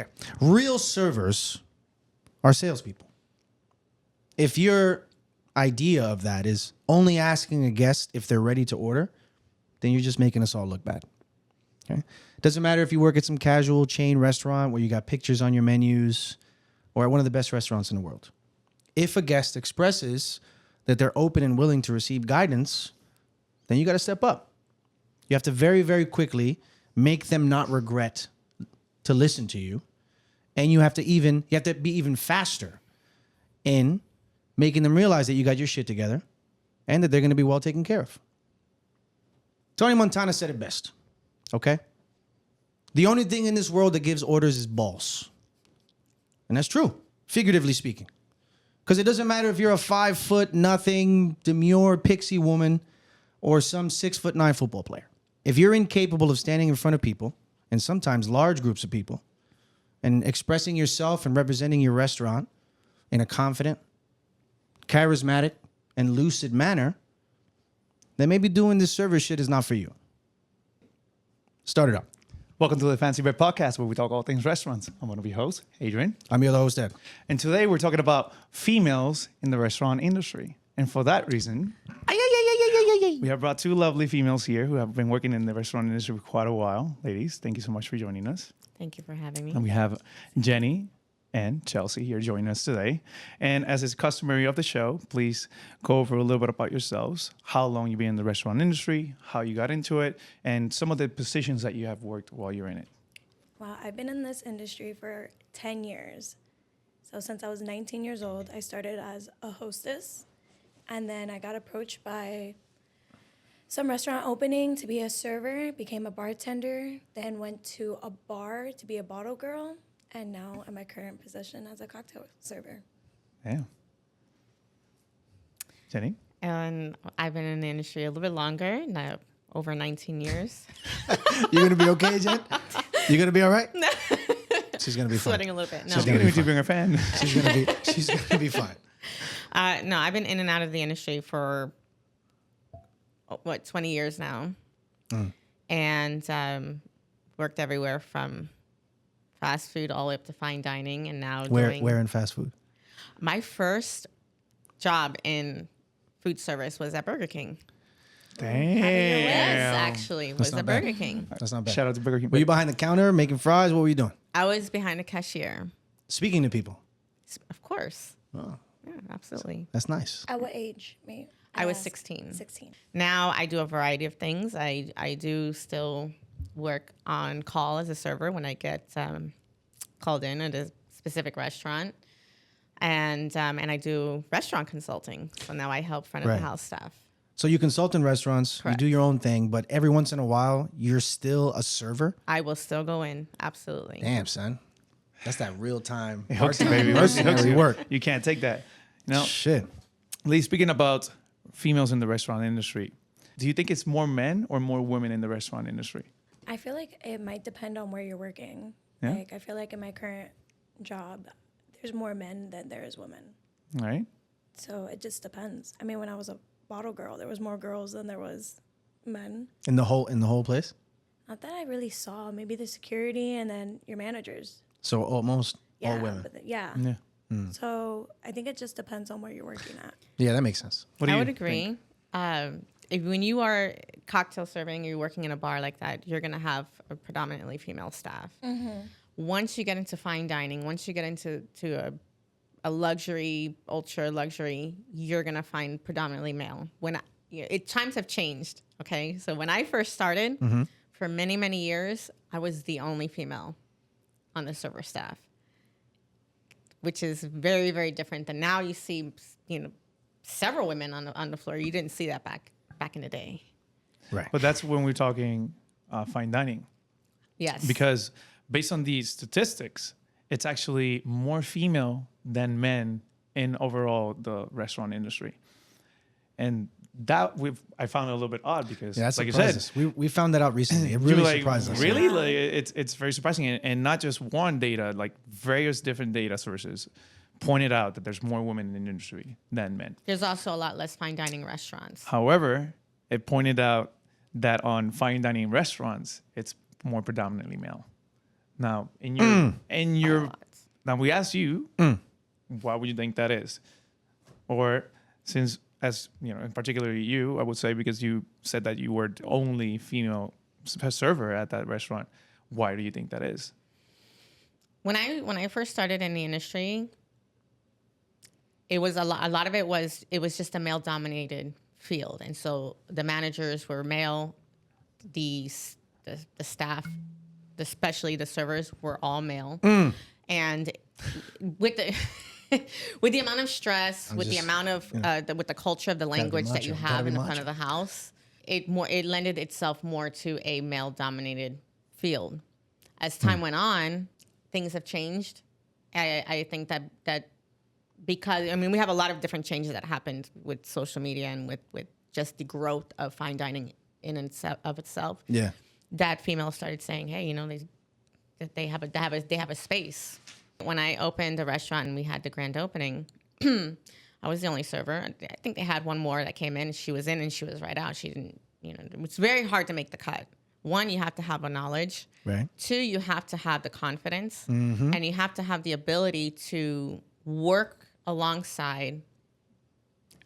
Okay. Real servers are salespeople. If your idea of that is only asking a guest if they're ready to order, then you're just making us all look bad. Okay. Doesn't matter if you work at some casual chain restaurant where you got pictures on your menus or at one of the best restaurants in the world. If a guest expresses that they're open and willing to receive guidance, then you got to step up. You have to very, very quickly make them not regret to listen to you. And you have to be even faster in making them realize that you got your shit together and that they're going to be well taken care of. Tony Montana said it best. Okay? The only thing in this world that gives orders is balls. And that's true, figuratively speaking. Because it doesn't matter if you're a 5'0" demure pixie woman or some 6'9" football player. If you're incapable of standing in front of people, and sometimes large groups of people, and expressing yourself and representing your restaurant in a confident, charismatic, and lucid manner, then maybe doing this server shit is not for you. Start it up. Welcome to the Fancy Bread Podcast, where we talk all things restaurants. I'm one of your hosts, Adrian. I'm your other host, Ed. And today we're talking about females in the restaurant industry. And for that reason, we have brought two lovely females here who have been working in the restaurant industry for quite a while. Ladies, thank you so much for joining us. Thank you for having me. And we have Jenny and Chelsea here joining us today. And as is customary of the show, please go over a little bit about yourselves, how long you've been in the restaurant industry, how you got into it, and some of the positions that you have worked while you're in it. Wow, I've been in this industry for 10 years. So since I was 19 years old, I started as a hostess. And then I got approached by some restaurant opening to be a server, became a bartender, then went to a bar to be a bottle girl, and now in my current position as a cocktail server. Yeah. Jenny? And I've been in the industry a little bit longer, now over 19 years. You gonna be okay, Jen? You gonna be all right? She's gonna be fine. Sweating a little bit. No, She's gonna be fine. Bring her fan. She's gonna be fine. no, I've been in and out of the industry for 20 years now, and worked everywhere from fast food all the way up to fine dining, and now Where in fast food? My first job in food service was at Burger King. Damn. Yes, actually, was not at bad. Burger King. That's not bad. Shout out to Burger King. Were you behind the counter making fries? What were you doing? I was behind the cashier, Speaking to people. of course. Oh, Yeah, absolutely. that's nice. At what age, mate? I was 16. 16. Now I do a variety of things. I do still work on call as a server when I get called in at a specific restaurant, and I do restaurant consulting. So now I help front of Right. the house staff. So you consult in restaurants, Correct. you do your own thing, but every once in a while, you're still a server? I will still go in, absolutely. Damn, son. That's that real time. It hooks you, baby. It hooks Mercenary you. work. You can't take that. Now, Shit. Lee, speaking about females in the restaurant industry, do you think it's more men or more women in the restaurant industry? I feel like it might depend on where you're working. Yeah. Like, I feel like in my current job, there's more men than there is women. All right. So it just depends. I mean, when I was a bottle girl, there was more girls than there was men. In the whole place? Not that I really saw. Maybe the security and then your managers. So almost Yeah, all women. But yeah. Yeah. So I think it just depends on where you're working at. Yeah, that makes sense. What do I you would think? agree. When you are cocktail serving, you're working in a bar like that, you're going to have a predominantly female staff. Once you get into fine dining, once you get into a luxury, ultra luxury, you're going to find predominantly male. Times have changed, okay? So when I first started, for many, many years, I was the only female on the server staff, which is very, very different than now. You see, several women on the floor. You didn't see that back in the day. Right. But that's when we're talking fine dining. Yes. Because based on these statistics, it's actually more female than men in overall the restaurant industry. And that I found it a little bit odd because, Yeah, that like you surprises said, us. We found that out recently. It you really were like, surprised us. really? Like, it's very surprising. And not just one data, like various different data sources pointed out that there's more women in the industry than men. There's also a lot less fine dining restaurants. However, it pointed out that on fine dining restaurants, it's more predominantly male. Now, in your lot. now we asked you, why would you think that is? Or since, as you know, in particular you, I would say because you said that you were the only female server at that restaurant. Why do you think that is? When I first started in the industry, it was a lot of it was just a male dominated field, and so the managers were male, the staff, especially the servers, were all male, and with the with the amount of stress, with the amount of with the culture of the language that you have in the front of the house, it lended itself more to a male dominated field. As time went on, things have changed. I think that because, I mean, we have a lot of different changes that happened with social media and with just the growth of fine dining in and of itself. Yeah. That females started saying, hey, you know, they have a space. When I opened the restaurant and we had the grand opening, I was the only server. I think they had one more that came in. She was in and she was right out. She didn't, you know, it's very hard to make the cut. One, you have to have a knowledge. Right. Two, you have to have the confidence. And you have to have the ability to work alongside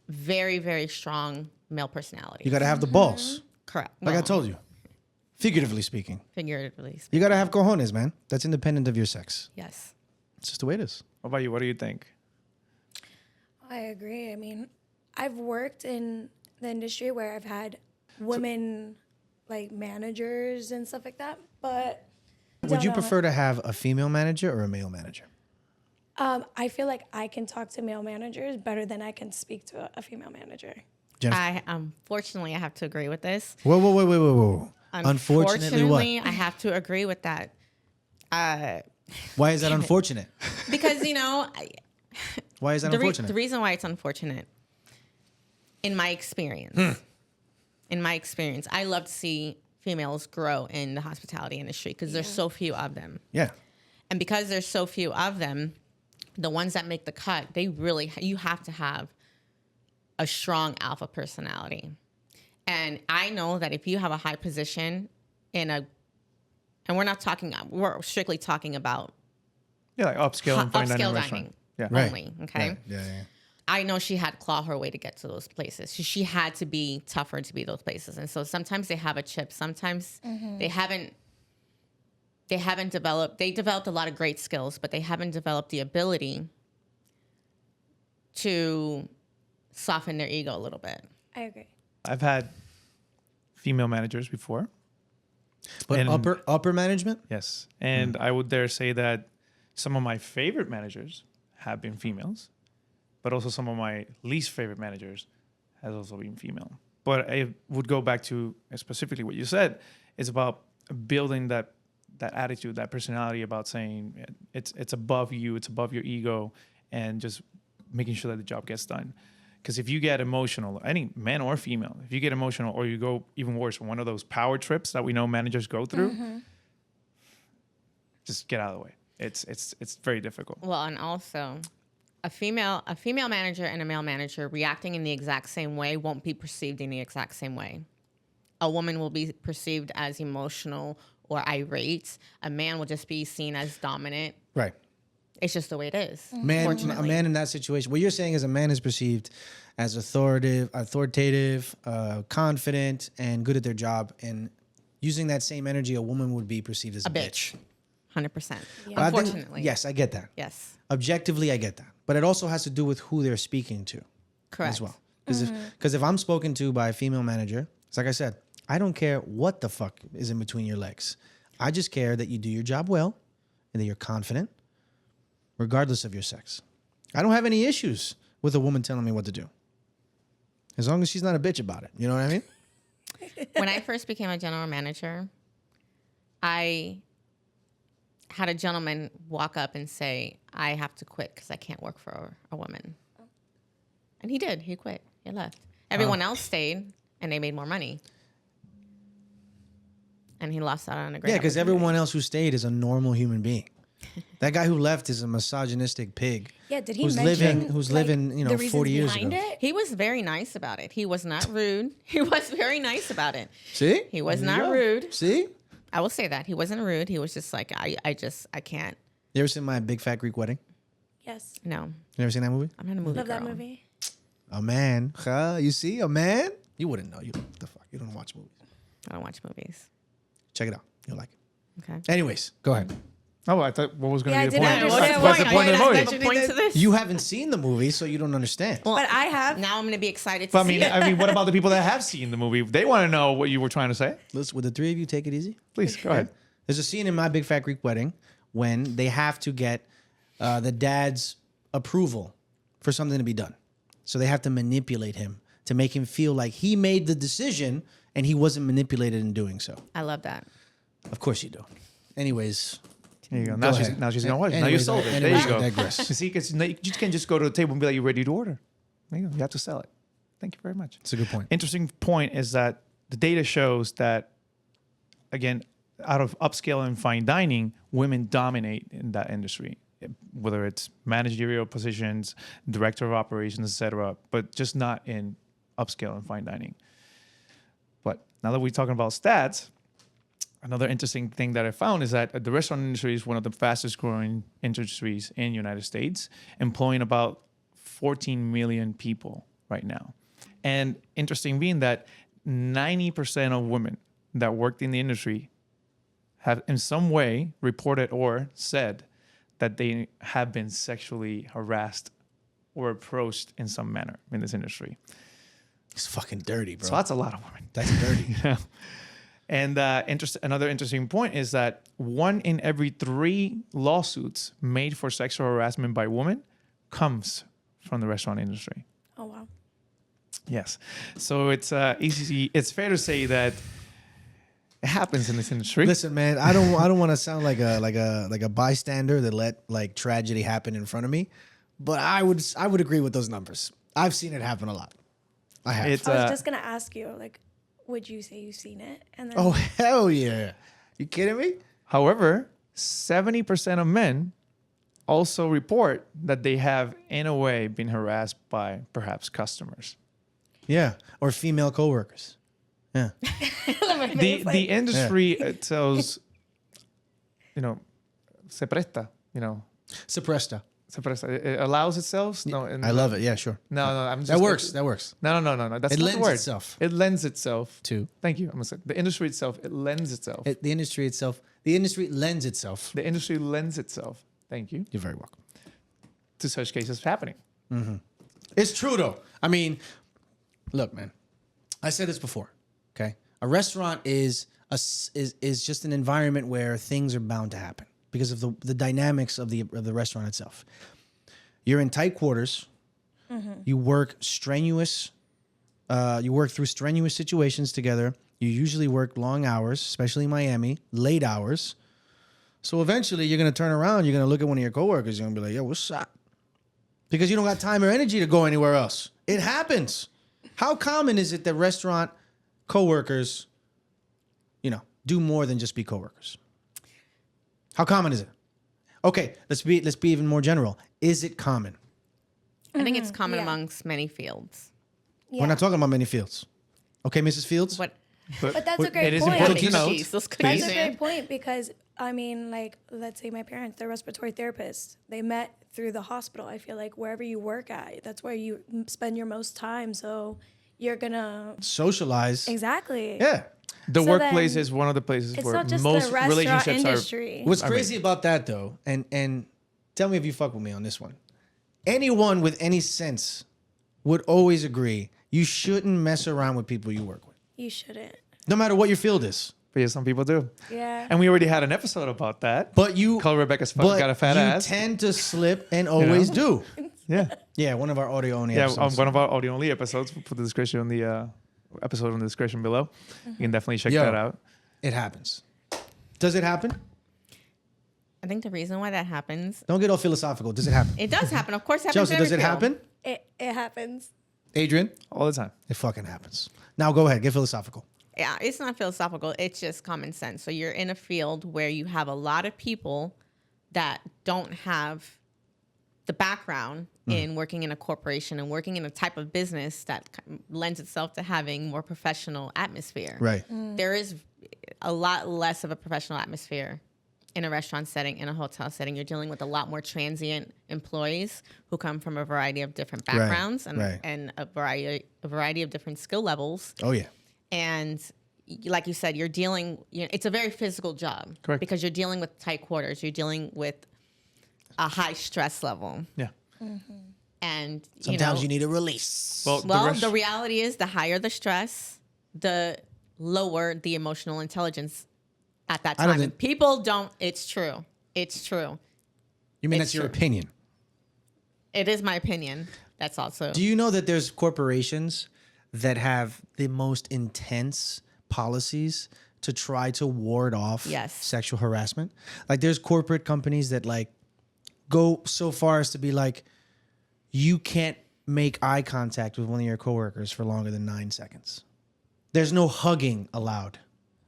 very, very strong male personality. You got to have the balls. Correct. Like I Well, told you. Figuratively speaking. Figuratively. You got to have cojones, man. That's independent of your sex. Yes. It's just the way it is. What about you? What do you think? I agree. I mean, I've worked in the industry where I've had women like managers and stuff like that, but Would you prefer to have a female manager or a male manager? I feel like I can talk to male managers better than I can speak to a female manager. Jennifer? I unfortunately I have to agree with this. Whoa. Unfortunately, what? I have to agree with that. Why is that unfortunate? Because, you know, Why is that unfortunate? the reason why it's unfortunate, in my experience, I love to see females grow in the hospitality industry because there's so few of them. Yeah. And because there's so few of them, the ones that make the cut, you have to have a strong alpha personality. And I know that if you have a high position and we're strictly talking about Yeah, like upscale and fine dining upscale restaurant. dining Yeah. only, okay? Yeah. I know she had to claw her way to get to those places. She had to be tougher to be those places. And so sometimes they have a chip. Sometimes they haven't developed. They developed a lot of great skills, but they haven't developed the ability to soften their ego a little bit. I agree. I've had female managers before. But And- upper management? Yes. And I would dare say that some of my favorite managers have been females, but also some of my least favorite managers has also been female. But I would go back to specifically what you said. It's about building that attitude, that personality, about saying it's above you, it's above your ego, and just making sure that the job gets done. Because if you get emotional, any man or female, if you get emotional or you go even worse, one of those power trips that we know managers go through, just get out of the way. It's very difficult. Well, and also a female manager and a male manager reacting in the exact same way won't be perceived in the exact same way. A woman will be perceived as emotional or irate. A man will just be seen as dominant. Right. It's just the way it is. A man in that situation, what you're saying is a man is perceived as authoritative, confident, and good at their job. And using that same energy, a woman would be perceived as a bitch. 100%. But I think- Unfortunately. yes, I get that. Yes. Objectively, I get that. But it also has to do with who they're speaking to Correct. as well. Because if I'm spoken to by a female manager, it's like I said, I don't care what the fuck is in between your legs. I just care that you do your job well and that you're confident, regardless of your sex. I don't have any issues with a woman telling me what to do, as long as she's not a bitch about it. You know what I mean? When I first became a general manager, I had a gentleman walk up and say, I have to quit because I can't work for a woman. And he did. He quit. He left. Everyone else stayed, and they made more money. And he lost out on a great Yeah, because opportunity. everyone else who stayed is a normal human being. That guy who left is a misogynistic pig. Yeah, did he who's mention living, the reasons 40 years behind ago. it? He was very nice about it. He was not rude. He was very nice about it. See? He was There you not go. rude. See? I will say that he wasn't rude. He was just like, I can't. You ever seen My Big Fat Greek Wedding? Yes. No, You ever seen that movie? I'm not a movie Love girl. that movie. A man. You see? A man? You wouldn't know. What the fuck? You don't watch movies. I don't watch movies. Check it out. You'll like it. Okay. Anyways, go ahead. Oh, I thought what was going Yeah, to be I the didn't point? understand What's the why- point of the why movie? That's the point to this. You haven't seen the movie, so you don't understand. Well, But I have. now I'm going to be excited to But see it. I mean, what about the people that have seen the movie? They want to know what you were trying to say. Would the three of you take it easy? Please go ahead. There's a scene in My Big Fat Greek Wedding when they have to get the dad's approval for something to be done. So they have to manipulate him to make him feel like he made the decision and he wasn't manipulated in doing so. I love that. Of course you do. Anyways, There you go. Go Now she's ahead. going to watch it. Now you Anyways, sold it. There anyways, you go. I digress. You see, because you just can't just go to the table and be like, you're ready to order. There you go. You have to sell it. Thank you very much. It's a good point. Interesting point is that the data shows that, again, out of upscale and fine dining, women dominate in that industry, whether it's managerial positions, director of operations, etc., but just not in upscale and fine dining. But now that we're talking about stats, another interesting thing that I found is that the restaurant industry is one of the fastest growing industries in the United States, employing about 14 million people right now. And interesting being that 90% of women that worked in the industry have in some way reported or said that they have been sexually harassed or approached in some manner in this industry. It's fucking dirty, bro. So that's a lot of women. That's dirty. And another interesting point is that 1 in every 3 lawsuits made for sexual harassment by women comes from the restaurant industry. Oh wow. Yes, so it's easy. It's fair to say that it happens in this industry. Listen, man, I don't want to sound like a bystander that let like tragedy happen in front of me, but I would agree with those numbers. I've seen it happen a lot. I have. It's I was just gonna ask you, like, would you say you've seen it? And then Oh hell yeah! You kidding me? however, 70% of men also report that they have in a way been harassed by perhaps customers. Yeah, or female coworkers. Yeah. The industry tells, se presta, Suppresta. se presta. It allows itself. No, I love it. Yeah, sure. No, I'm just That works. That works. No. That's It not lends the word. itself. It lends itself To Thank you. I'm gonna say the industry itself. It lends itself. the industry itself. The industry lends itself. The industry lends itself. Thank you. You're very welcome. To such cases happening. It's true though. I mean, look, man. I said this before. Okay, a restaurant is just an environment where things are bound to happen because of the dynamics of the restaurant itself. You're in tight quarters. You work strenuous. You work through strenuous situations together. You usually work long hours, especially in Miami, late hours. So eventually, you're gonna turn around. You're gonna look at one of your coworkers. You're gonna be like, "Yo, what's up?" Because you don't got time or energy to go anywhere else. It happens. How common is it that restaurant coworkers, do more than just be coworkers? How common is it? Okay, let's be even more general. Is it common? I think it's common yeah. amongst many fields. yeah. We're not talking about many fields. Okay, Mrs. Fields? But But that's a great it is point. important to Cookies. note. Cookies, those That's cookies, a man. great point because I mean, like, let's say my parents, they're respiratory therapists. They met through the hospital. I feel like wherever you work at, that's where you spend your most time. So you're gonna Socialize. exactly. Yeah. The So workplace then is one of the places It's where not just most the restaurant relationships industry. What's crazy about that though, and tell me if you fuck with me on this one. Anyone with any sense would always agree you shouldn't mess around with people you work with. You shouldn't. No matter what your field is. But yeah, some people do. Yeah. And we already had an episode about that. But you Call Rebecca's but got a fat you ass. tend to slip and always do. Yeah. Yeah, one of our audio only Yeah, episodes. on one of our audio only episodes. We'll put the description on the episode in the description below. You can definitely check Yo. that out. It happens. Does it happen? I think the reason why that happens, Don't get all philosophical. Does it happen? it does happen. Of course, it happens. Chelsea, in does every it field. happen? It happens. Adrian? All the time. It fucking happens. Now go ahead, get philosophical. Yeah, it's not philosophical. It's just common sense. So you're in a field where you have a lot of people that don't have the background in working in a corporation and working in a type of business that lends itself to having more professional atmosphere. Right. There is a lot less of a professional atmosphere in a restaurant setting, in a hotel setting. You're dealing with a lot more transient employees who come from a variety of different backgrounds and a variety of different skill levels. Oh yeah. And like you said, it's a very physical job. Correct. Because you're dealing with tight quarters. You're dealing with a high stress level. Yeah. And Sometimes you need a release. Well, the reality is the higher the stress, the lower the emotional intelligence at that time. And people don't, it's true. It's true. You mean it's that's your true. opinion? It is my opinion. That's also. Do you know that there's corporations that have the most intense policies to try to ward off sexual harassment? Like there's corporate companies that like go so far as to be like, you can't make eye contact with one of your coworkers for longer than 9 seconds. There's no hugging allowed.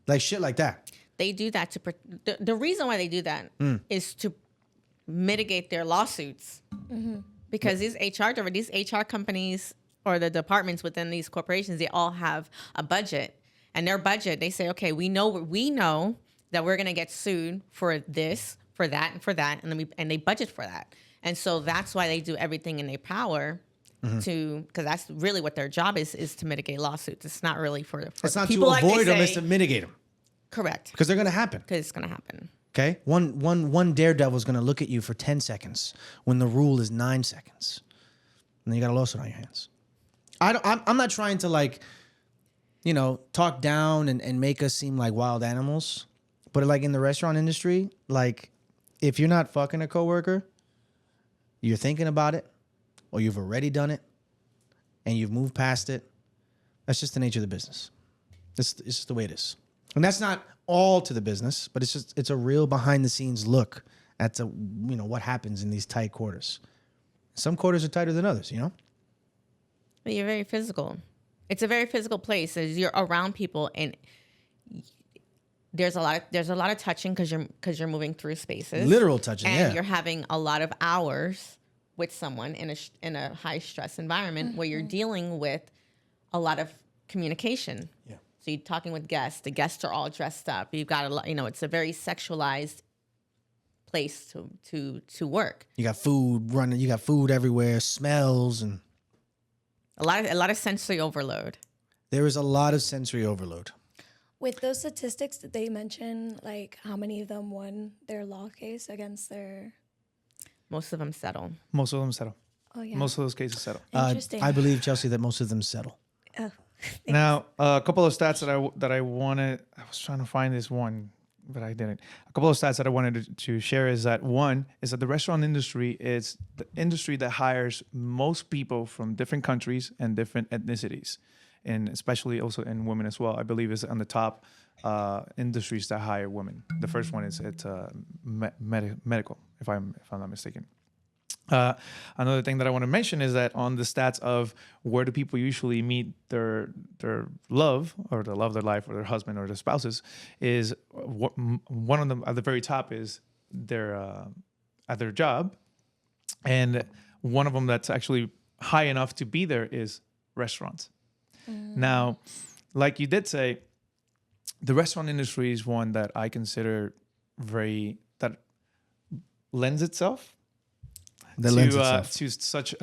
Like shit like that. They do that the reason why they do that is to mitigate their lawsuits. Because these HR companies or the departments within these corporations, they all have a budget. And their budget, they say, okay, we know that we're going to get sued for this, for that, and for that, and they budget for that. And so that's why they do everything in their power because that's really what their job is to mitigate lawsuits. It's not really for it's not people to avoid them, it's say. to mitigate them. Correct. Because they're going to happen. Because it's going to happen. Okay? One daredevil is going to look at you for 10 seconds when the rule is 9 seconds. And then you got a lawsuit on your hands. I'm not trying to like, talk down and make us seem like wild animals. But like in the restaurant industry, like if you're not fucking a coworker, you're thinking about it, or you've already done it, and you've moved past it. That's just the nature of the business. It's just the way it is. And that's not all to the business, but it's a real behind the scenes look at what happens in these tight quarters. Some quarters are tighter than others, But you're very physical. It's a very physical place. As you're around people, and there's a lot of touching because you're moving through spaces. Literal touching, and you're having a lot of hours with someone in a high stress environment where you're dealing with a lot of communication. Yeah. So you're talking with guests. The guests are all dressed up. You've got it's a very sexualized place to work. You got food running. You got food everywhere. Smells and a lot of sensory overload. There is a lot of sensory overload. With those statistics, did they mention like how many of them won their law case against their? Most of them settle. Most of them settle. Oh yeah. Most of those cases settle. Interesting. I believe, Chelsea, that most of them settle. Oh. Now, a couple of stats that I wanted. I was trying to find this one, but I didn't. A couple of stats that I wanted to share is that one is that the restaurant industry is the industry that hires most people from different countries and different ethnicities, and especially also in women as well. I believe is on the top industries that hire women. The first one is medical, if I'm not mistaken. Another thing that I want to mention is that on the stats of where do people usually meet their love or the love of their life or their husband or their spouses is one of them at the very top is at their job, and one of them that's actually high enough to be there is restaurants. Now, like you did say, the restaurant industry is one that I consider that lends itself to such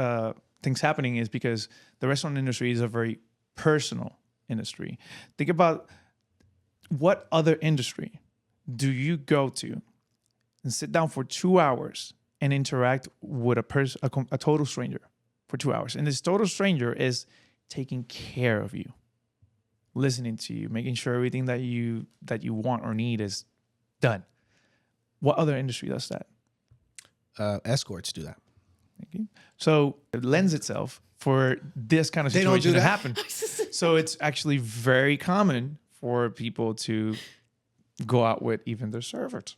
things happening is because the restaurant industry is a very personal industry. Think about what other industry do you go to and sit down for 2 hours and interact with a total stranger for 2 hours. And this total stranger is taking care of you, listening to you, making sure everything that you want or need is done. What other industry does that? Escorts do that. Thank you. So it lends itself for this kind of situation to happen. So it's actually very common for people to go out with even their servers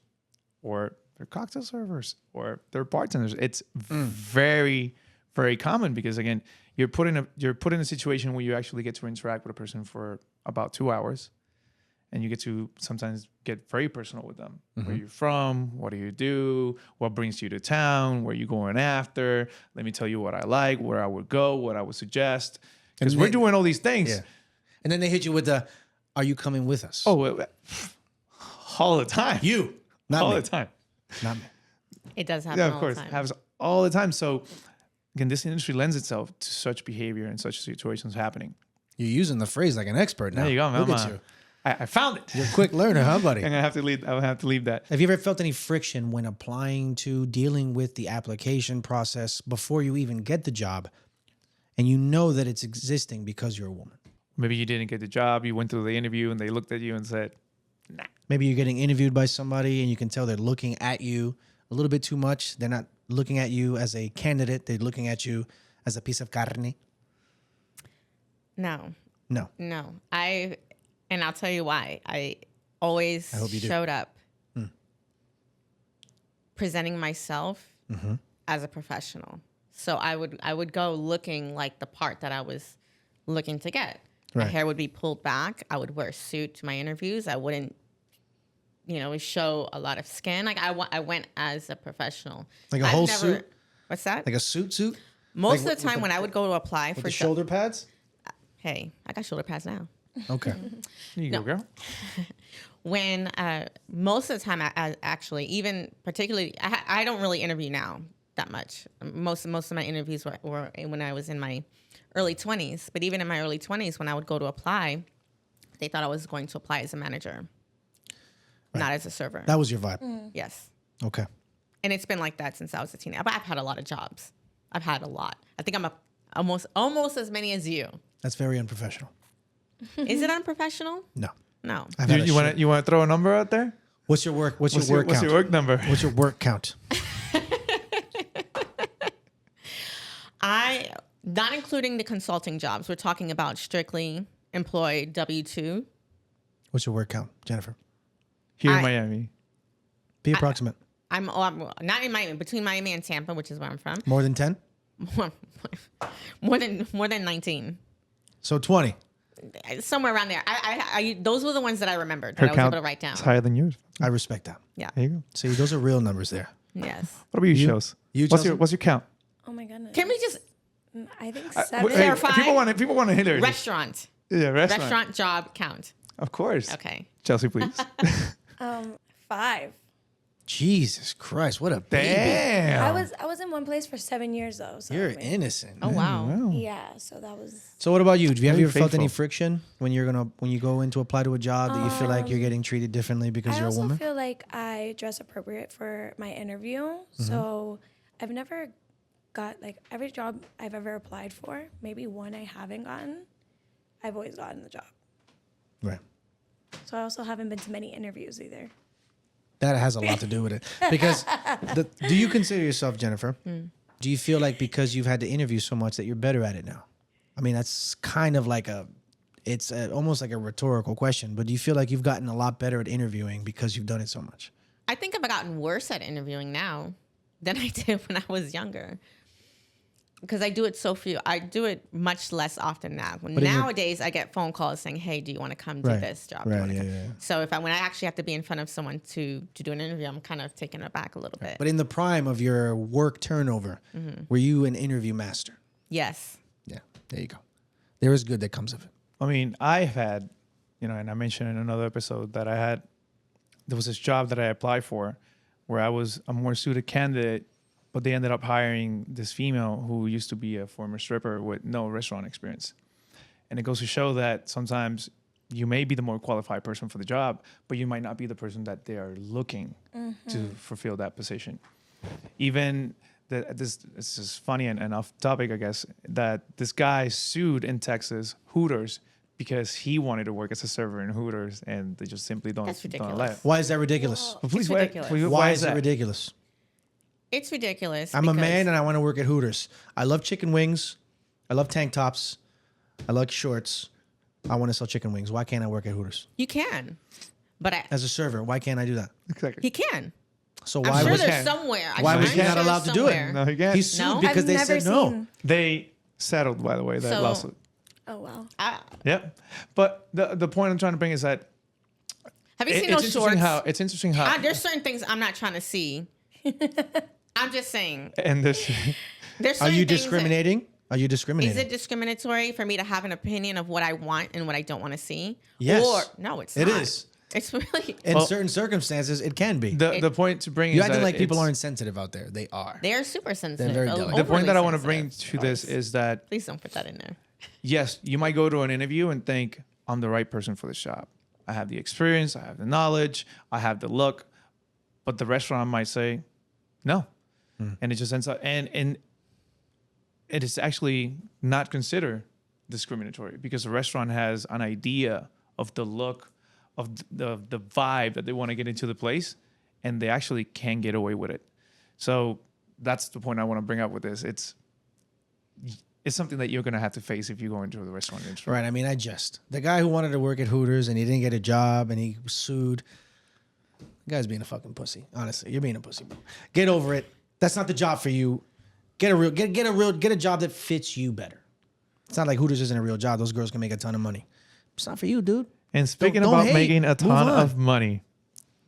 or their cocktail servers or their bartenders. It's very, very common because, again, you're put in a situation where you actually get to interact with a person for about 2 hours. And you get to sometimes get very personal with them. Where you're from, what do you do, what brings you to town, where you going after. Let me tell you what I like, where I would go, what I would suggest. Because we're doing all these things. Yeah. And then they hit you with are you coming with us? Oh, all the time. you, not all me. the time. Not me. It does happen Yeah, all of course. the time. Happens all the time. So again, this industry lends itself to such behavior and such situations happening. You're using the phrase like an expert now. There you go, man. Look at you. I found it. You're a quick learner, huh, buddy? I'm gonna have to leave. I'll have to leave that. Have you ever felt any friction when applying to, dealing with the application process before you even get the job, and you know that it's existing because you're a woman? Maybe you didn't get the job. You went through the interview and they looked at you and said, "Nah." Maybe you're getting interviewed by somebody and you can tell they're looking at you a little bit too much. They're not looking at you as a candidate. They're looking at you as a piece of carne. No. No. No. And I'll tell you why. I always hope you do. showed up presenting myself as a professional. So I would go looking like the part that I was looking to get. My Right. hair would be pulled back. I would wear a suit to my interviews. I wouldn't, show a lot of skin. Like I went as a professional. Like a I've whole never- suit? What's that? Like a suit? Most like of the time when I would go to apply for With the shoulder pads? hey, I got shoulder pads now. Okay. There you go, girl. When most of the time, I actually, even particularly, I don't really interview now that much. Most of my interviews were when I was in my early 20s. But even in my early 20s, when I would go to apply, they thought I was going to apply as a manager, not as a server. That was your vibe. Yes. Okay. And it's been like that since I was a teenager. But I've had a lot of jobs. I've had a lot. I think I'm almost as many as you. That's very unprofessional. Is it unprofessional? No. No. I've had a You want to throw a number out there? What's your work? What's your work What's count? your work number? What's your work count? Not including the consulting jobs. We're talking about strictly employed W-2. What's your work count, Jennifer? Here in I- Miami. Be approximate. I'm not in Miami, between Miami and Tampa, which is where I'm from. More than 10? more than 19. So 20. Somewhere around there. Those were the ones that I remembered that Her I was count able to write down. is higher than yours. I respect that. Yeah. There you go. See, those are real numbers there. Yes. What about you, Shells? You, what's Chelsea? your count? Oh my goodness. Can we just I think Hey, 7. Clarify. people want to hit her. restaurant Restaurant. job count? Of course. Okay. Chelsea, please. 5. Jesus Christ, what a baby. Damn. I was in one place for 7 years though. So You're I mean, innocent. Oh wow. Wow. Yeah, so that was So what about you? Have you Very ever felt any faithful. friction when you go in to apply to a job that you feel like you're getting treated differently because I you're a also woman? feel like I dress appropriate for my interview. So I've never got like every job I've ever applied for, maybe one I haven't gotten, I've always gotten the job. Right. So I also haven't been to many interviews either. That has a lot to do with it. Because do you consider yourself, Jennifer, do you feel like because you've had to interview so much that you're better at it now? I mean, that's kind of like almost like a rhetorical question, but do you feel like you've gotten a lot better at interviewing because you've done it so much? I think I've gotten worse at interviewing now than I did when I was younger. Because I do it much less often now. Nowadays, I get phone calls saying, "Hey, do you want to come do Right. this job?" Right, Do you wanna yeah, come?" yeah, yeah. So when I actually have to be in front of someone to do an interview, I'm kind of taken aback a little bit. But in the prime of your work turnover, were you an interview master? Yes. Yeah, there you go. There is good that comes of it. I mean, I've had, and I mentioned in another episode that there was this job that I applied for where I was a more suited candidate, but they ended up hiring this female who used to be a former stripper with no restaurant experience. And it goes to show that sometimes you may be the more qualified person for the job, but you might not be the person that they are looking to fulfill that position. Even this is funny and off topic, I guess, that this guy sued in Texas Hooters because he wanted to work as a server in Hooters, and they just simply don't That's don't ridiculous. allow it. Why is that ridiculous? But please, It's ridiculous. Why is that it ridiculous? It's ridiculous. I'm a because- man and I want to work at Hooters. I love chicken wings. I love tank tops. I like shorts. I want to sell chicken wings. Why can't I work at Hooters? You can. But As a server, why can't I do that? Exactly. he can. So I'm why sure was there's can. somewhere. why I'm was he not sure allowed to do it? somewhere. No, he can't. he sued No? because I've they never said no? seen- They settled, by the way, that So- lawsuit. Oh wow. Yep. But the point I'm trying to bring is that Have you seen it's those interesting shorts? it's interesting how There's certain things I'm not trying to see. I'm just saying. and this There's Are certain you things discriminating? Are you discriminating? Is it discriminatory for me to have an opinion of what I want and what I don't want to see? Yes. Or no, it's It not. is. It's really. In certain circumstances, it can be. The point to bring You is acting that like people it's- aren't sensitive out there. They are. They're super sensitive. very delicate. The point that I want to overly bring sensitive. to this is that Please don't put that in there. yes, you might go to an interview and think, I'm the right person for this job. I have the experience, I have the knowledge, I have the look. But the restaurant might say, no. And it just ends up, and it is actually not considered discriminatory because the restaurant has an idea of the look, of the vibe that they want to get into the place, and they actually can get away with it. So that's the point I want to bring up with this. It's something that you're going to have to face if you go into the restaurant industry. Right. I mean, the guy who wanted to work at Hooters and he didn't get a job and he was sued. The guy's being a fucking pussy. Honestly, you're being a pussy, bro. Get over it. That's not the job for you. Get a job that fits you better. It's not like Hooters isn't a real job. Those girls can make a ton of money. It's not for you, dude. And speaking Don't about hate. making a Move ton on. of money,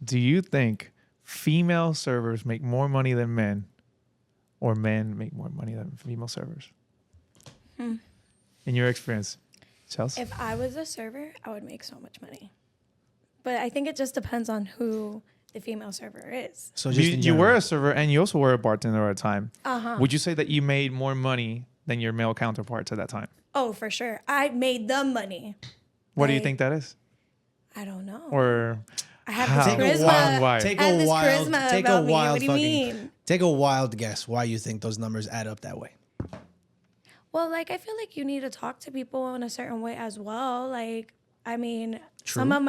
do you think female servers make more money than men, or men make more money than female servers? In your experience, Chelsea? If I was a server, I would make so much money. But I think it just depends on who the female server is. So just in You were general. a server and you also were a bartender at a time. Uh-huh. Would you say that you made more money than your male counterparts at that time? Oh, for sure. I made the money. What do you Like, think that is? I don't know. Or I have how? this charisma. Why? Take I have a this wild, charisma take about a me. wild What do you fucking, mean? take a wild guess why you think those numbers add up that way. Well, like, I feel like you need to talk to people in a certain way as well. Like, I mean, True. some of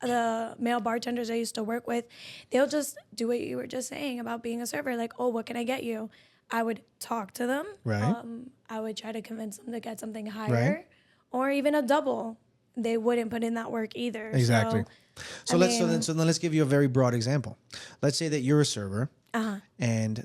the male bartenders I used to work with, they'll just do what you were just saying about being a server. Like, oh, what can I get you? I would talk to them. Right. I would try to convince them to get something higher Right. or even a double. They wouldn't put in that work either. Exactly. So I let's mean- so then let's give you a very broad example. Let's say that you're a server, and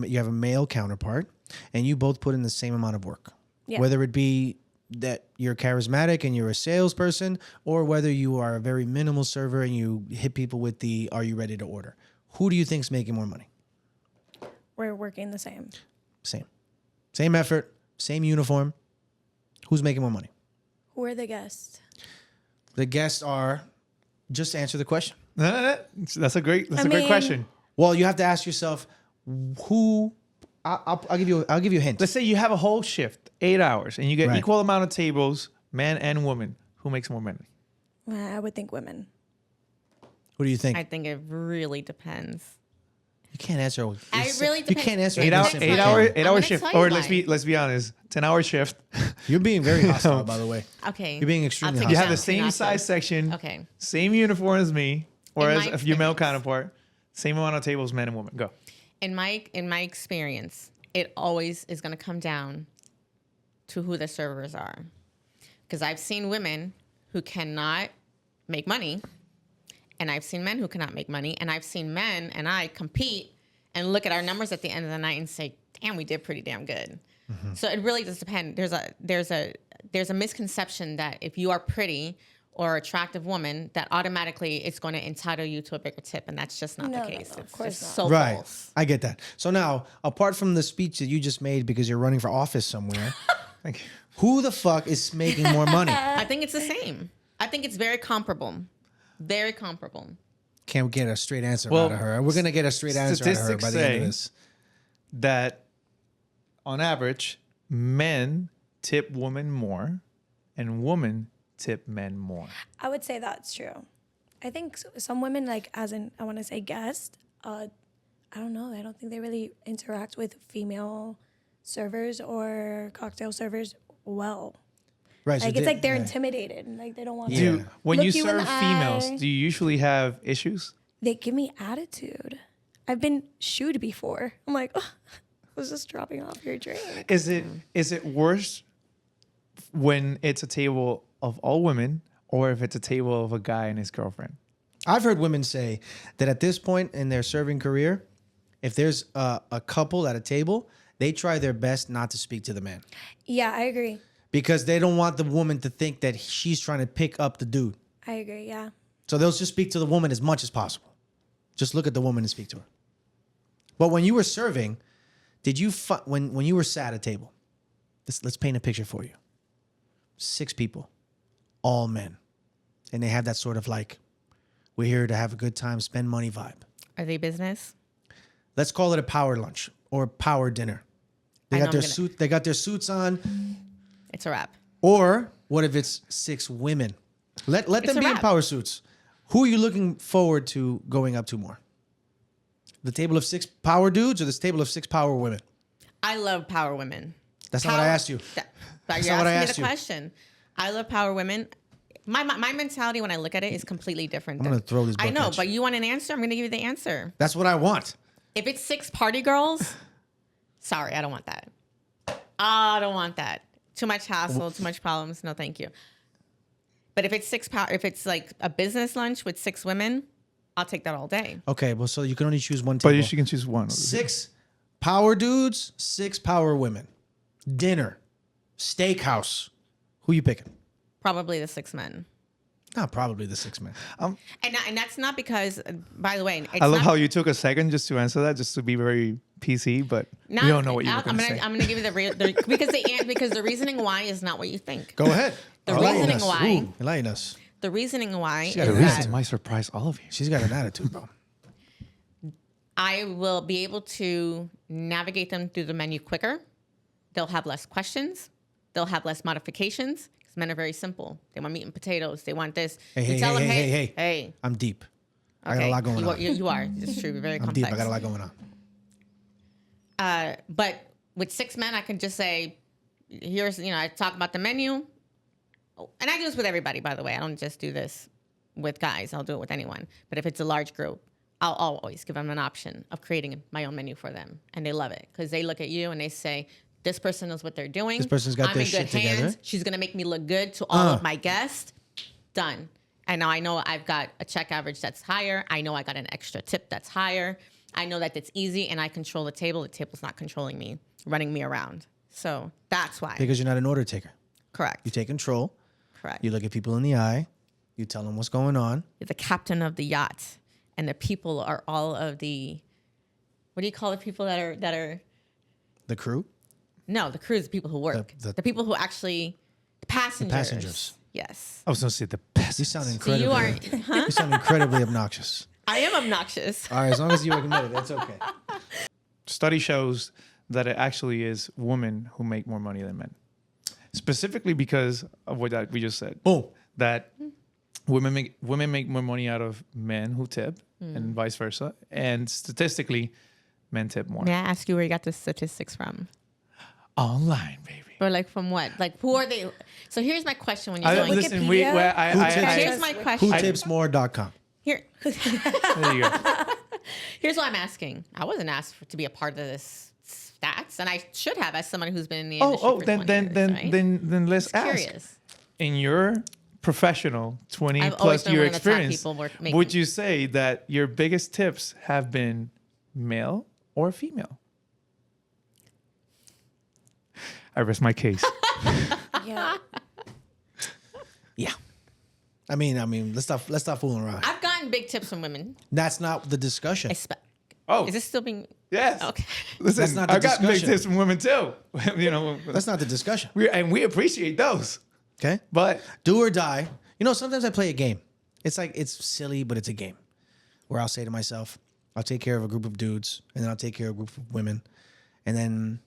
you have a male counterpart, and you both put in the same amount of work. Yeah. Whether it be that you're charismatic and you're a salesperson, or whether you are a very minimal server and you hit people with the "Are you ready to order?" Who do you think's making more money? We're working the same. Same effort, same uniform. Who's making more money? Who are the guests? The guests are. Just answer the question. That's a great I mean- question. Well, you have to ask yourself who. I'll give you a hint. Let's say you have a whole shift, 8 hours, and you get Right. equal amount of tables, man and woman. Who makes more money? I would think women. Who do you think? I think it really depends. You can't answer. It really You depends. can't answer. Eight anything hour- simple. eight Eight hour- hour, I'm 8 hour gonna shift, tell you or why. let's be honest, 10-hour shift. You're being very hostile, by the way. Okay. You're being extremely I'll take You it have down the to same nachos. size section, Okay. same uniform as me, whereas my if your male experience. counterpart, same amount of tables, men and women. Go. In my experience, it always is going to come down to who the servers are. Because I've seen women who cannot make money, and I've seen men who cannot make money, and I've seen men and I compete and look at our numbers at the end of the night and say, "Damn, we did pretty damn good." So it really does depend. There's a misconception that if you are pretty or attractive woman, that automatically it's going to entitle you to a bigger tip, and that's just not No, the no, case. no, of It's course just not. so Right. false. I get that. So now, apart from the speech that you just made because you're running for office somewhere, Thank you. who the fuck is making more money? I think it's the same. I think it's very comparable. Very comparable. Can't get a straight answer Well, out of her. We're gonna get a straight answer out of her statistics by the end of say- this. That on average, men tip women more, and women tip men more. I would say that's true. I think some women, like, as in, I want to say guest, I don't know. I don't think they really interact with female servers or cocktail servers well. Right. Like, so it's like they're yeah. intimidated. And, like, they don't want Yeah. to. Do when Look you you in serve the females, eye. do you usually have issues? They give me attitude. I've been shooed before. I'm like, oh, I was just dropping off your drink. Is it worse when it's a table of all women, or if it's a table of a guy and his girlfriend? I've heard women say that at this point in their serving career, if there's a couple at a table, they try their best not to speak to the man Yeah, I agree. because they don't want the woman to think that she's trying to pick up the dude. I agree, yeah. So they'll just speak to the woman as much as possible. Just look at the woman and speak to her. But when you were serving, did you when you were sat at a table, let's paint a picture for you. 6 people, all men. And they have that sort of like, we're here to have a good time, spend money vibe. Are they business? Let's call it a power lunch or power dinner. They got their suits on. It's a wrap. Or what if it's 6 women? Let them be in power suits. Who are you looking forward to going up to more? The table of 6 power dudes or this table of 6 power women? I love power women. That's not what I asked you. But you're asking me the question. I love power women. My mentality when I look at it is completely different. I'm going to throw this book I know, at but you. you want an answer? I'm going to give you the answer. That's what I want. If it's 6 party girls, sorry, I don't want that. I don't want that. Too much hassle, too much problems. No, thank you. But if it's if it's like a business lunch with 6 women, I'll take that all day. Okay, well, so you can only choose one table. But you can choose one. 6 power dudes, 6 power women. Dinner, steakhouse. Who you picking? Probably the 6 men. Not probably the 6 men. And that's not because, by the way, it's I love how you took a second just to answer that, just to be very PC, but we don't know what you were going to say. I'm going to give you because the reasoning why is not what you think. Go ahead. The reasoning why. Ooh, enlighten us. The reasoning why got a is reason. that Might surprise all of you. She's got an attitude, bro. I will be able to navigate them through the menu quicker. They'll have less questions. They'll have less modifications. Because men are very simple. They want meat and potatoes. They want this. Hey. I'm deep. I got a lot going on. You are. It's true. You're very I'm complex. deep. I got a lot going on. But with 6 men, I can just say, here's, I talk about the menu. Oh, and I do this with everybody, by the way. I don't just do this with guys. I'll do it with anyone. But if it's a large group, I'll always give them an option of creating my own menu for them. And they love it because they look at you and they say, this person knows what they're doing. This person's got I'm their in good shit hands. together. She's going to make me look good to all of my guests. Done. And now I know I've got a check average that's higher. I know I got an extra tip that's higher. I know that it's easy and I control the table. The table's not controlling me, running me around. So that's why. Because you're not an order taker. Correct. You take control. Correct. You look at people in the eye. You tell them what's going on. You're the captain of the yacht. And the people are all of the, what do you call the people that are The crew? No, the crew is the people who work. The people who actually, the passengers. The passengers. Yes. I was going to say the best. You sound So incredibly. you are, You sound incredibly obnoxious. I am obnoxious. All right, as long as you admit it, that's okay. Study shows that it actually is women who make more money than men. Specifically because of what we just said. Boom. That women make more money out of men who tip and vice versa. And statistically, men tip more. May I ask you where you got the statistics from? Online, baby. Or like from what? Like who are they? So here's my question when you're going. Listen, Here's my question. WhoTipsMore.com. Here. there you go. Here's what I'm asking. I wasn't asked to be a part of this stats, and I should have as someone who's been in the industry for 20 years, right? then let's Just ask. curious. In your professional 20 I've always plus been year one of the top experience, people making- would you say that your biggest tips have been male or female? I rest my case. Yeah. Yeah. I mean, let's stop fooling around. I've gotten big tips from women. That's not the discussion. Oh, Is this still being? yes. Okay. Listen, That's not the I got big discussion. tips from women too. That's not the discussion. we appreciate those. Okay? But Do or die. Sometimes I play a game. It's like, it's silly, but it's a game where I'll say to myself, I'll take care of a group of dudes and then I'll take care of a group of women. And then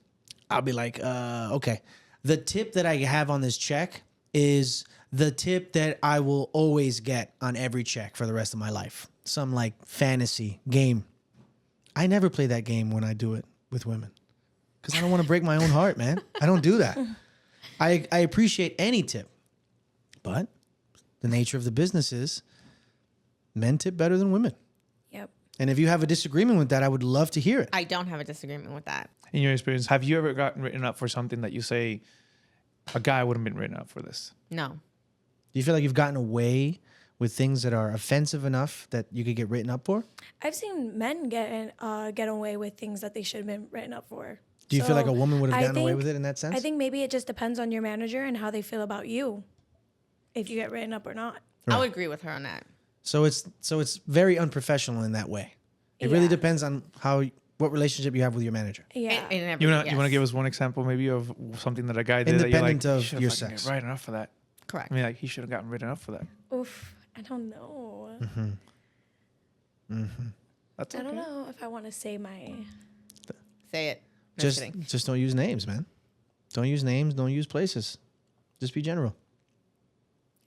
I'll be like, okay, the tip that I have on this check is the tip that I will always get on every check for the rest of my life. Some like fantasy game. I never play that game when I do it with women because I don't want to break my own heart, man. I don't do that. I appreciate any tip, but the nature of the business is men tip better than women. Yep. And if you have a disagreement with that, I would love to hear it. I don't have a disagreement with that. in your experience, have you ever gotten written up for something that you say a guy wouldn't have been written up for this? No. Do you feel like you've gotten away with things that are offensive enough that you could get written up for? I've seen men get away with things that they should have been written up for. Do you feel like a woman would have I gotten away think- with it in that sense? I think maybe it just depends on your manager and how they feel about you, if you get written up or not. I would agree with her on that. So it's very unprofessional in that way. It really Yeah. depends on how what relationship you have with your manager. Yeah. In every, You want yes. to give us one example maybe of something that a guy did that you're like, Independent of "He should've your fucking sex." got right enough for that. Correct. I mean, like he should have gotten rid enough for that. Oof. I don't know. That's I okay. don't know if I want to say my. Say it. No Just kidding. just don't use names, man. Don't use names. Don't use places. Just be general.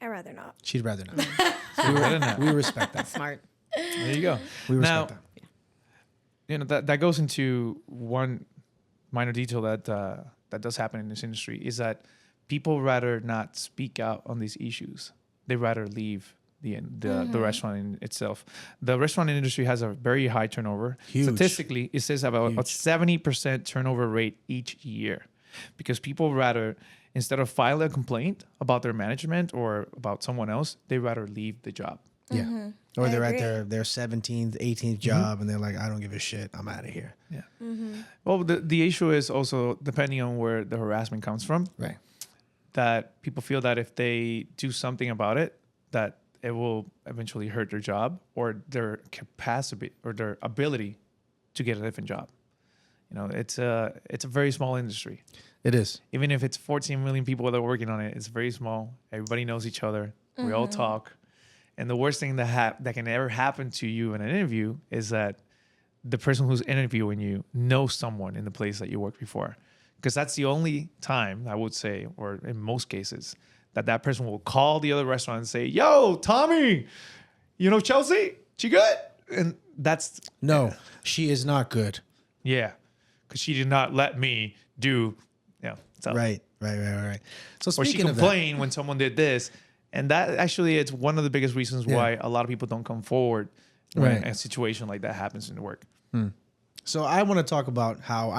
I'd rather not. She'd rather not. Better than that. We respect that. Smart. There you go. We Now, respect that. you know that goes into one minor detail that that does happen in this industry is that people rather not speak out on these issues. They rather leave the restaurant in itself. The restaurant industry has a very high turnover. Huge. Statistically, it says about a Huge. 70% turnover rate each year, because people rather, instead of file a complaint about their management or about someone else, they rather leave the job. Yeah. Or I they're agree. at their 17th, 18th job and they're like, I don't give a shit. I'm out of here. Yeah. Well, the issue is also depending on where the harassment comes from. Right. That people feel that if they do something about it, that it will eventually hurt their job or their capacity or their ability to get a different job. You know, it's a very small industry. It is. Even if it's 14 million people that are working on it, it's very small. Everybody knows each other. We all talk. And the worst thing that can ever happen to you in an interview is that the person who's interviewing you knows someone in the place that you worked before. Because that's the only time, I would say, or in most cases, that person will call the other restaurant and say, "Yo, Tommy, you know Chelsea? She good?" And that's, No, she is not good. yeah, because she did not let me do, so. Right. So Or she speaking of that, complained when someone did this. And that actually, it's one of the biggest reasons why a lot of people don't come forward when Right. a situation like that happens in work. so I want to talk about how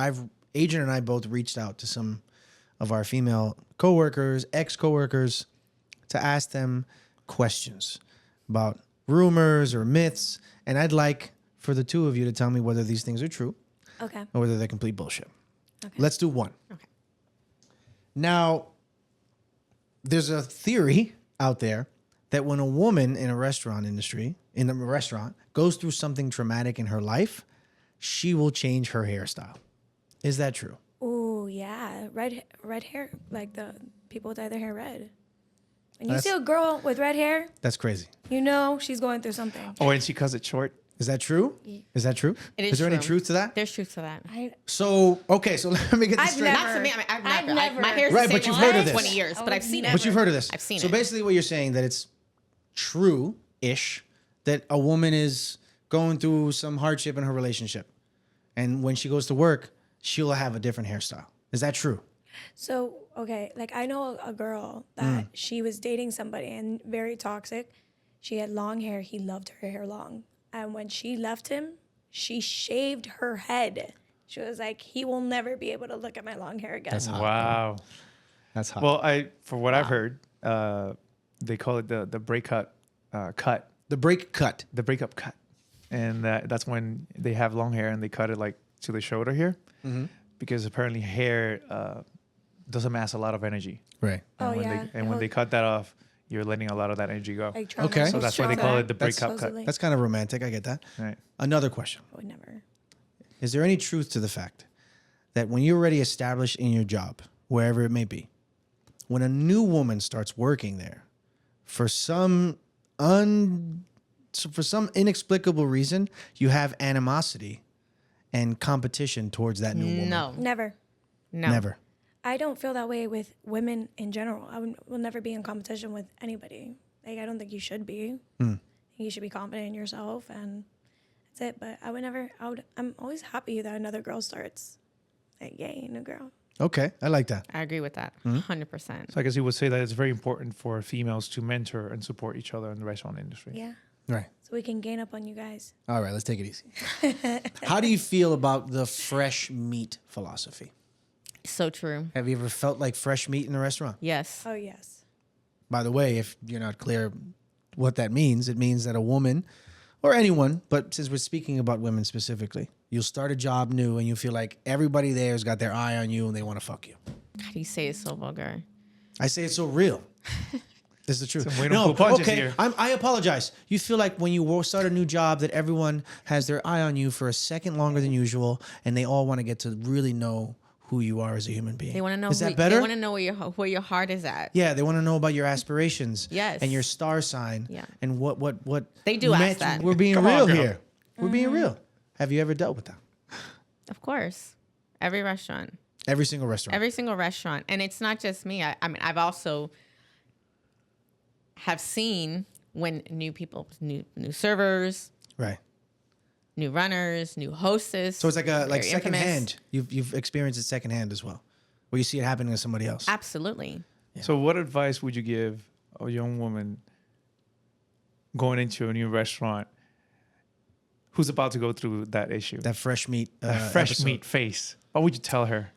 Adrian and I both reached out to some of our female coworkers, ex-coworkers, to ask them questions about rumors or myths. And I'd like for the two of you to tell me whether these things are true Okay. or whether they're complete bullshit. Okay. Let's do one. Okay. Now, there's a theory out there that when a woman in a restaurant goes through something traumatic in her life, she will change her hairstyle. Is that true? Ooh, yeah. Red hair. Like the people dye their hair red. When you That's- see a girl with red hair, That's crazy. you know she's going through something. Oh, and she cuts it short. Is that true? Is that true? It is there any true. truth to that? There's truth to that. So let me get this I've straight. never- Not to me. I mean, I've I've never. never- My hair's Right, the but same you've for heard of this. 20 years, but I've seen it. But you've heard of this. I've seen So it. basically what you're saying that it's true-ish that a woman is going through some hardship in her relationship. And when she goes to work, she'll have a different hairstyle. Is that true? So, okay, like I know a girl that she was dating somebody and very toxic. She had long hair. He loved her hair long. And when she left him, she shaved her head. She was like, he will never be able to look at my long hair again. That's hot. Wow. That's hot. Well, for what I've heard, they call it the breakup cut, the break cut. the breakup cut, and that's when they have long hair and they cut it like to the shoulder here, because apparently hair doesn't mass a lot of energy. Right. Oh, And when yeah. when they cut that off, you're letting a lot of that energy go. Like trauma Okay. So that's why they call it the breakup cut. supposedly. That's kind of romantic. I get that. Right. Another question. I would never. Is there any truth to the fact that when you're already established in your job, wherever it may be, when a new woman starts working there, for some inexplicable reason, you have animosity and competition towards that new woman? No. Never. No. Never. I don't feel that way with women in general. Will never be in competition with anybody. Like, I don't think you should be. You should be confident in yourself, and that's it. But I'm always happy that another girl starts. Like, yay, new girl. Okay, I like that. I agree with that. 100%. So I guess you would say that it's very important for females to mentor and support each other in the restaurant industry. Yeah. Right. So we can gain up on you guys. All right, let's take it easy. How do you feel about the fresh meat philosophy? So true. Have you ever felt like fresh meat in a restaurant? Yes. Oh, yes. By the way, if you're not clear what that means, it means that a woman or anyone, but since we're speaking about women specifically, you'll start a job new and you feel like everybody there's got their eye on you and they want to fuck you. How do you say it so vulgar? I say it's so real. This is the truth. So we don't pull punches here. I apologize. You feel like when you start a new job that everyone has their eye on you for a second longer than usual, and they all want to get to really know who you are as a human being. They want to know. Is that better? They want to know where your heart is at. Yeah, they want to know about your aspirations. Yes. And your star sign. Yeah. And what They do ask that. We're being Come on, real girl. here. We're being real. Have you ever dealt with that? Of course, every restaurant. Every single restaurant. Every single restaurant. And it's not just me. I mean, I've also have seen when new people, new servers, Right. new runners, new hostess. So it's like very secondhand. infamous. You've experienced it secondhand as well, where you see it happening to somebody else. Absolutely. So what advice would you give a young woman going into a new restaurant who's about to go through that issue? That fresh meat. Fresh episode. meat face. What would you tell her?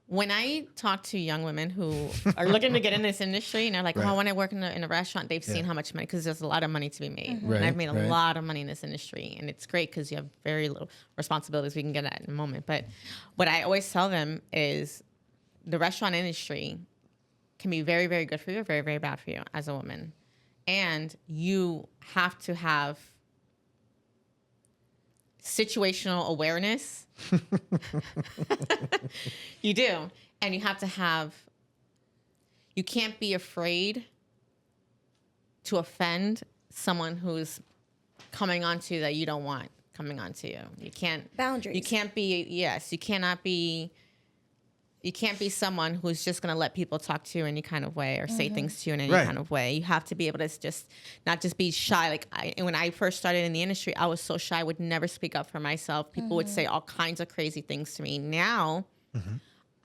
When I talk to young women who are looking to get in this industry and they're like, Right. oh, I want to work in a restaurant, they've Yeah. seen how much money, because there's a lot of money to be made. Right, And I've made a right. lot of money in this industry. And it's great because you have very little responsibilities. We can get at in a moment. But what I always tell them is the restaurant industry can be very, very good for you or very, very bad for you as a woman. And you have to have situational awareness. You do. And you have to have, you can't be afraid to offend someone who's coming onto that you don't want coming onto you. You can't. Boundaries. You can't be, yes, you cannot be, you can't be someone who's just going to let people talk to you in any kind of way or say things to you in any Right. kind of way. You have to be able to just not just be shy. Like when I first started in the industry, I was so shy. I would never speak up for myself. People would say all kinds of crazy things to me. Now,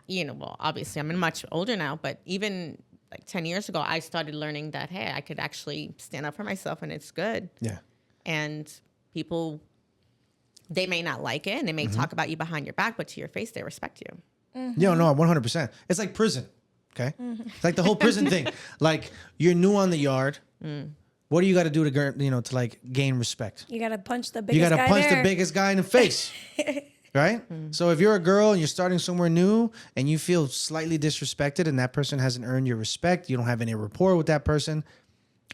you know, well, obviously I'm much older now, but even like 10 years ago, I started learning that, hey, I could actually stand up for myself and it's good. Yeah. And people, they may not like it and they may talk about you behind your back, but to your face, they respect you. Yeah, no, 100%. It's like prison. Okay. It's like the whole prison thing. Like you're new on the yard. What do you got to do to like gain respect? You gotta punch the biggest You got to guy punch there. the biggest guy in the face. Right? So if you're a girl and you're starting somewhere new and you feel slightly disrespected and that person hasn't earned your respect, you don't have any rapport with that person,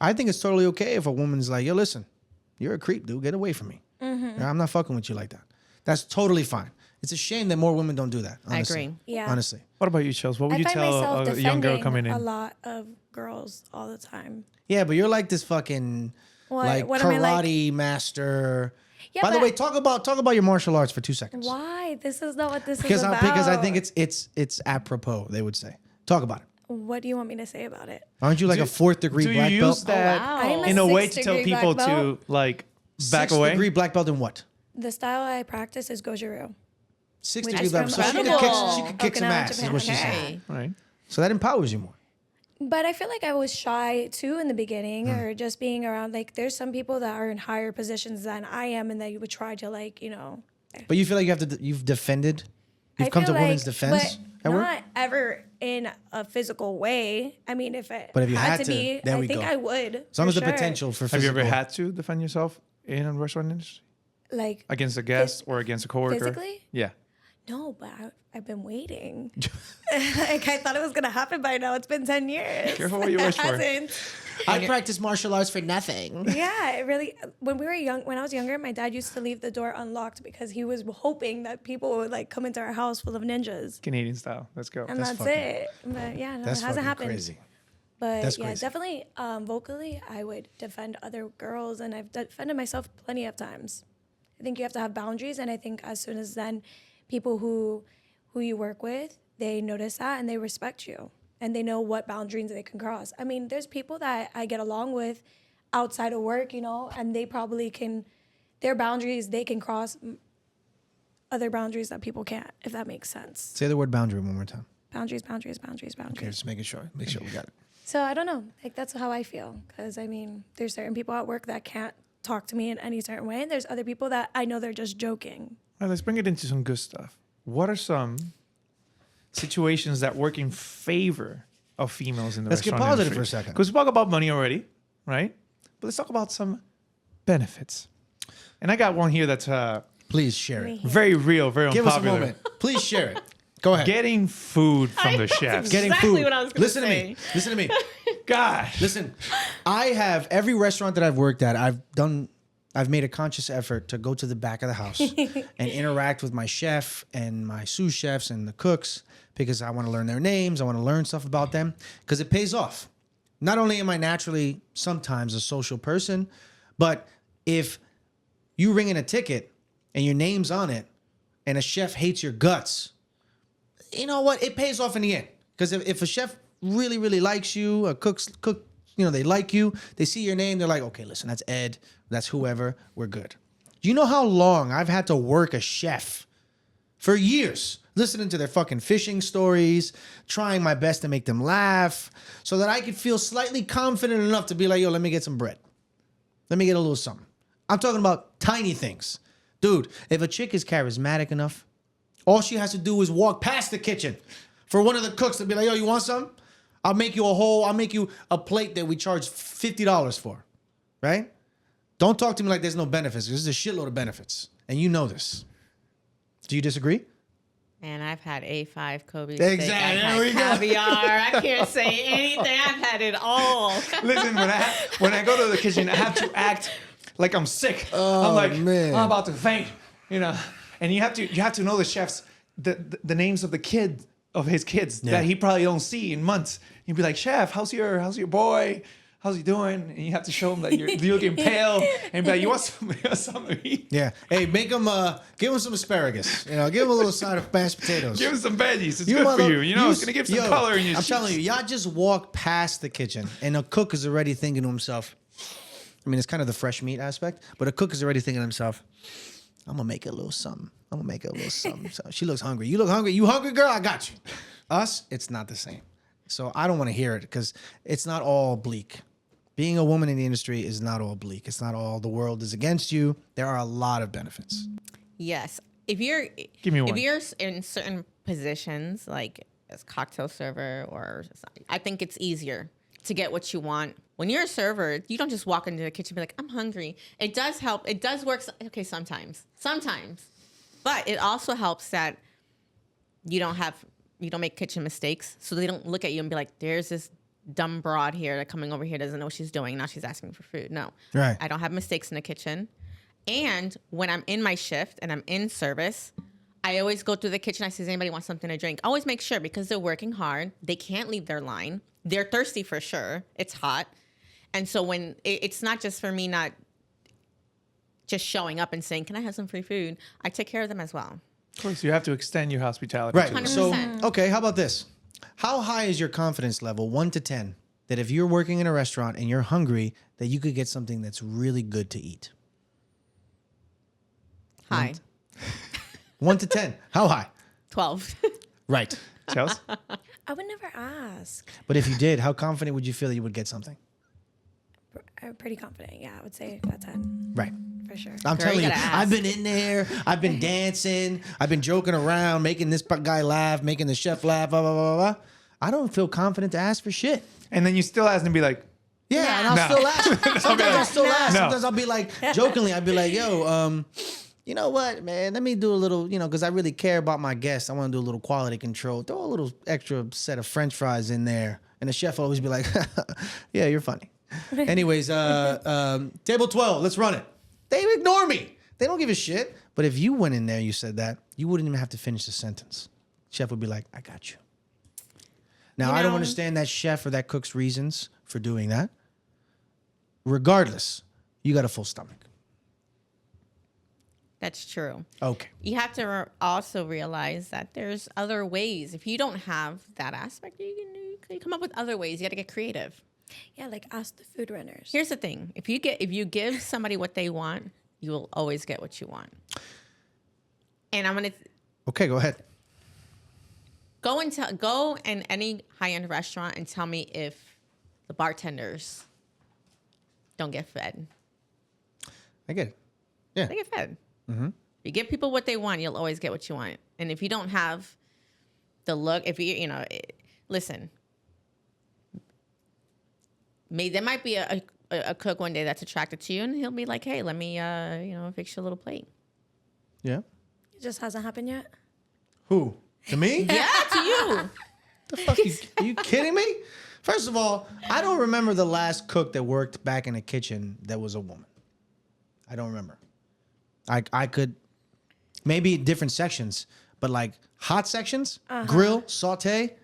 I think it's totally okay if a woman's like, yo, listen, you're a creep, dude. Get away from me. I'm not fucking with you like that. That's totally fine. It's a shame that more women don't do that. Honestly. I agree. Yeah. Honestly. What about you, Chels? What would I you find tell myself a young girl defending coming in? a lot of girls all the time. Yeah, but you're like this fucking What? like What am I like? karate master. Yeah, By the but way, talk about your martial arts for 2 seconds. Why? This is not what this Because is about. because I think it's apropos. They would say. Talk about it. What do you want me to say about it? Aren't you like a 4th degree Do you black use belt? that wow. I'm a in a way to 6th tell degree people black to belt. like back 6th away? degree black belt in what? The style I practice is Goju-Ryu. 6th Which degree is black belt. So from she Incredible. could kick some Okinawa, ass. Is Japan. what she's Okay. saying. Right. So that empowers you more. But I feel like I was shy too in the beginning, or just being around. Like, there's some people that are in higher positions than I am, and that you would try to But you feel like you've defended. You've I come to feel women's like- defense but at work. not ever in a physical way. I mean, if But if you had to, be, there I we think go. I would. As long for as the sure. potential for Have you physical. ever had to defend yourself in a restaurant industry Like against a guest or against a coworker? physically? Yeah. No, but I've been waiting. Like, I thought it was gonna happen by now. It's been 10 years. Careful what you wish for. Hasn't. I practice martial arts for nothing. Yeah, it really. When I was younger, my dad used to leave the door unlocked because he was hoping that people would like come into our house full of ninjas, Canadian style. Let's go. and that's fucking- it. But yeah, no, That's it hasn't fucking happened. crazy. But That's yeah, crazy. definitely vocally, I would defend other girls, and I've defended myself plenty of times. I think you have to have boundaries, and I think as soon as then, people who you work with, they notice that and they respect you, and they know what boundaries they can cross. I mean, there's people that I get along with outside of work, and they probably can, their boundaries, they can cross other boundaries that people can't, if that makes sense. Say the word boundary one more time. Boundaries, boundaries, boundaries, boundaries. Okay, just making sure. Make sure we got it. So I don't know. Like, that's how I feel. Because, I mean, there's certain people at work that can't talk to me in any certain way. And there's other people that I know they're just joking. All right, let's bring it into some good stuff. What are some situations that work in favor of females in the Let's get restaurant positive industry? for a second. Because we talk about money already, right? But let's talk about some benefits. And I got one here that's Please share it. very real, very Give us a unpopular. moment. Please share it. Go ahead. Getting food from the chefs. Getting exactly food. what I was gonna Listen to me. say. Listen to me. Gosh. Listen, I have every restaurant that I've worked at, I've made a conscious effort to go to the back of the house and interact with my chef and my sous chefs and the cooks because I want to learn their names. I want to learn stuff about them because it pays off. Not only am I naturally sometimes a social person, but if you ring in a ticket and your name's on it and a chef hates your guts, you know what? It pays off in the end. Because if a chef really, really likes you, a cook, they like you, they see your name, they're like, okay, listen, that's Ed, that's whoever, we're good. Do you know how long I've had to work a chef? For years, listening to their fucking fishing stories, trying my best to make them laugh, so that I could feel slightly confident enough to be like, yo, let me get some bread. Let me get a little something. I'm talking about tiny things. Dude, if a chick is charismatic enough, all she has to do is walk past the kitchen for one of the cooks to be like, yo, you want some? I'll make you a plate that we charge $50 for, right? Don't talk to me like there's no benefits. There's a shitload of benefits, and you know this. Do you disagree? And I've had A5 Kobe Exactly. steak. I've There had we go. caviar. I can't say anything. I've had it all. Listen, when I go to the kitchen, I have to act like I'm sick. Oh, I'm like, man. I'm about to faint, And you have to know the chef's the names of his kids that he probably don't see in months. You'd be like, chef, how's your boy? How's he doing? And you have to show him that you're looking pale, and be like, you want something to eat? Yeah. Hey, give him some asparagus. Give him a little side of mashed potatoes. Give him some veggies. It's good for you. It's gonna give some color in your. I'm telling you, y'all just walk past the kitchen, and a cook is already thinking to himself. I mean, it's kind of the fresh meat aspect, but a cook is already thinking to himself, I'm gonna make a little something. So she looks hungry. You look hungry. You hungry, girl? I got you. Us, it's not the same. So I don't want to hear it because it's not all bleak. Being a woman in the industry is not all bleak. It's not all the world is against you. There are a lot of benefits. Yes. If you're Give me one. If you're in certain positions, like as cocktail server, I think it's easier to get what you want. When you're a server, you don't just walk into the kitchen and be like, I'm hungry. It does help. It does work. Okay, sometimes. But it also helps that you don't make kitchen mistakes. So they don't look at you and be like, there's this dumb broad here that coming over here doesn't know what she's doing. Now she's asking for food. No. Right. I don't have mistakes in the kitchen. And when I'm in my shift and I'm in service, I always go through the kitchen. I say, does anybody want something to drink? Always make sure because they're working hard. They can't leave their line. They're thirsty for sure. It's hot. And so when it's not just for me not just showing up and saying, can I have some free food? I take care of them as well. Of course, you have to extend your hospitality. Right. to them. So, 100%. okay, how about this? How high is your confidence level, 1 to 10, that if you're working in a restaurant and you're hungry, that you could get something that's really good to eat? Hi. 1 to 10. How high? 12. Right. Chelsea? I would never ask. But if you did, how confident would you feel that you would get something? I'm pretty confident. Yeah, I would say about 10 Right. for sure. I'm Girl, telling you you, gotta ask. I've been in there. I've been dancing. I've been joking around, making this guy laugh, making the chef laugh, blah, blah, blah, blah. I don't feel confident to ask for shit. And then you still ask and be like, Yeah, and I'll No. still ask. Sometimes I'll still ask. No. Sometimes I'll be like, jokingly, I'd be like, yo, you know what, man? Let me do a little, because I really care about my guests. I want to do a little quality control. Throw a little extra set of French fries in there. And the chef will always be like, yeah, you're funny. Anyways, table 12, let's run it. They ignore me. They don't give a shit. But if you went in there and you said that, you wouldn't even have to finish the sentence. Chef would be like, I got you. Now, I don't understand that chef or that cook's reasons for doing that. Regardless, you got a full stomach. That's true. Okay. You have to also realize that there's other ways. If you don't have that aspect, you can come up with other ways. You got to get creative. Yeah, like ask the food runners. Here's the thing: if you give somebody what they want, you will always get what you want. And I'm gonna Okay, go ahead. go in any high-end restaurant and tell me if the bartenders don't get fed. I get it. Yeah. They get fed. Mm-hmm. You give people what they want, you'll always get what you want. And if you don't have the look, listen. There might be a cook one day that's attracted to you, and he'll be like, "Hey, let me, fix you a little plate." Yeah. It just hasn't happened yet. Who? To me? Yeah, to you. The fuck are you kidding me? First of all, I don't remember the last cook that worked back in a kitchen that was a woman. I don't remember. I could maybe different sections, but like hot sections, grill, saute,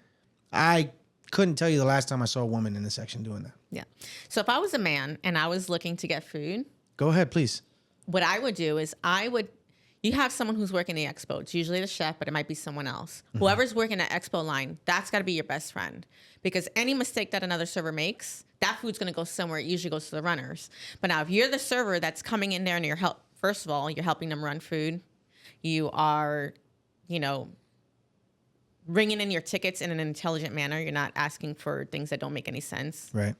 I couldn't tell you the last time I saw a woman in the section doing that. Yeah. So if I was a man and I was looking to get food, Go ahead, please. what I would do is you have someone who's working the expo. It's usually the chef, but it might be someone else. Whoever's working the expo line, that's got to be your best friend. Because any mistake that another server makes, that food's going to go somewhere. It usually goes to the runners. But now if you're the server that's coming in there and first of all, you're helping them run food. You are, bringing in your tickets in an intelligent manner. You're not asking for things that don't make any sense. Right.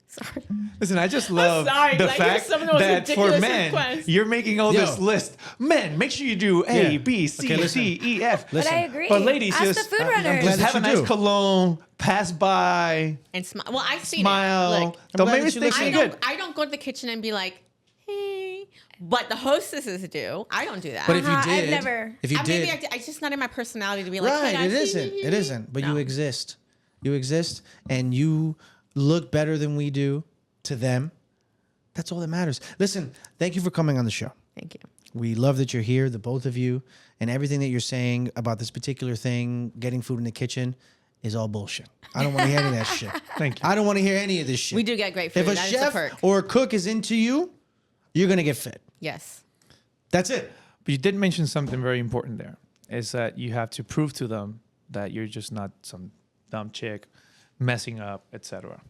Sorry. Listen, I just love sorry, the like, fact here's some of the most that for ridiculous men, requests. you're making all this list. Men, make sure you do A, Yeah. B, C, Okay, listen. D, E, F. But I agree. But ladies, ask just the food I'm runners. glad just have a that you nice do. cologne, pass by, And well, I've seen smile. it. Look, Don't glad make me that you think listen. you're good. I don't go to the kitchen and be like, hey, but the hostesses do. I don't do that. But if you I've did, never. if you Maybe did, it's just not in my personality to be like, hey, right? guys, It isn't. But No. you exist. You exist, and you look better than we do to them. That's all that matters. Listen, thank you for coming on the show. Thank you. We love that you're here, the both of you, and everything that you're saying about this particular thing, getting food in the kitchen, is all bullshit. I don't want to hear any of that shit. Thank you. I don't want to hear any of this shit. We do get great food. If a That is a chef perk. or a cook is into you, you're gonna get fed. Yes. That's it. But you did mention something very important there, is that you have to prove to them that you're just not some dumb chick messing up, etc.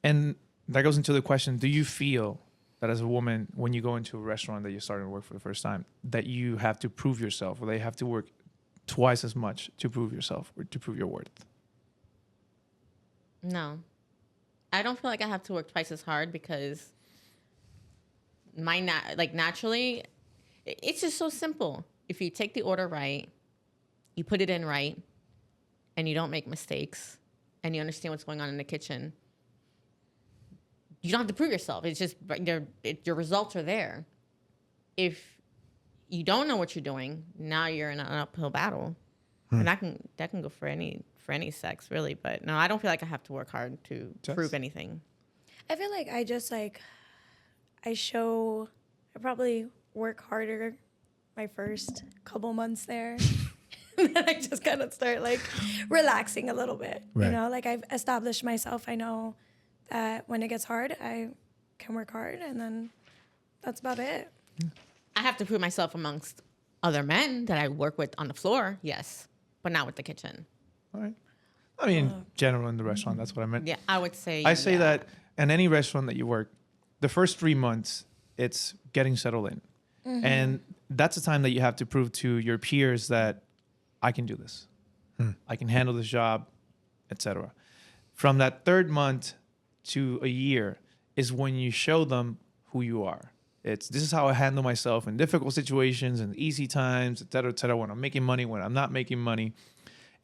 And that goes into the question, do you feel that as a woman, when you go into a restaurant that you're starting to work for the first time, that you have to prove yourself, or they have to work twice as much to prove yourself or to prove your worth? No. I don't feel like I have to work twice as hard because naturally, it's just so simple. If you take the order right, you put it in right, and you don't make mistakes, and you understand what's going on in the kitchen, you don't have to prove yourself. It's just your results are there. If you don't know what you're doing, now you're in an uphill battle, and that can go for any sex really. But no, I don't feel like I have to work hard to prove anything. I feel like I just I probably work harder my first couple months there. And then I just kind of start relaxing a little bit. Right. I've established myself. I know that when it gets hard, I can work hard, and then that's about it. I have to prove myself amongst other men that I work with on the floor, yes, but not with the kitchen. All right. I mean, general in the restaurant, that's what I meant. Yeah, I would say. I say yeah. that in any restaurant that you work, the first 3 months, it's getting settled in. And that's the time that you have to prove to your peers that I can do this. I can handle this job, etc. From that third month to a year is when you show them who you are. This is how I handle myself in difficult situations and easy times, et cetera, when I'm making money, when I'm not making money.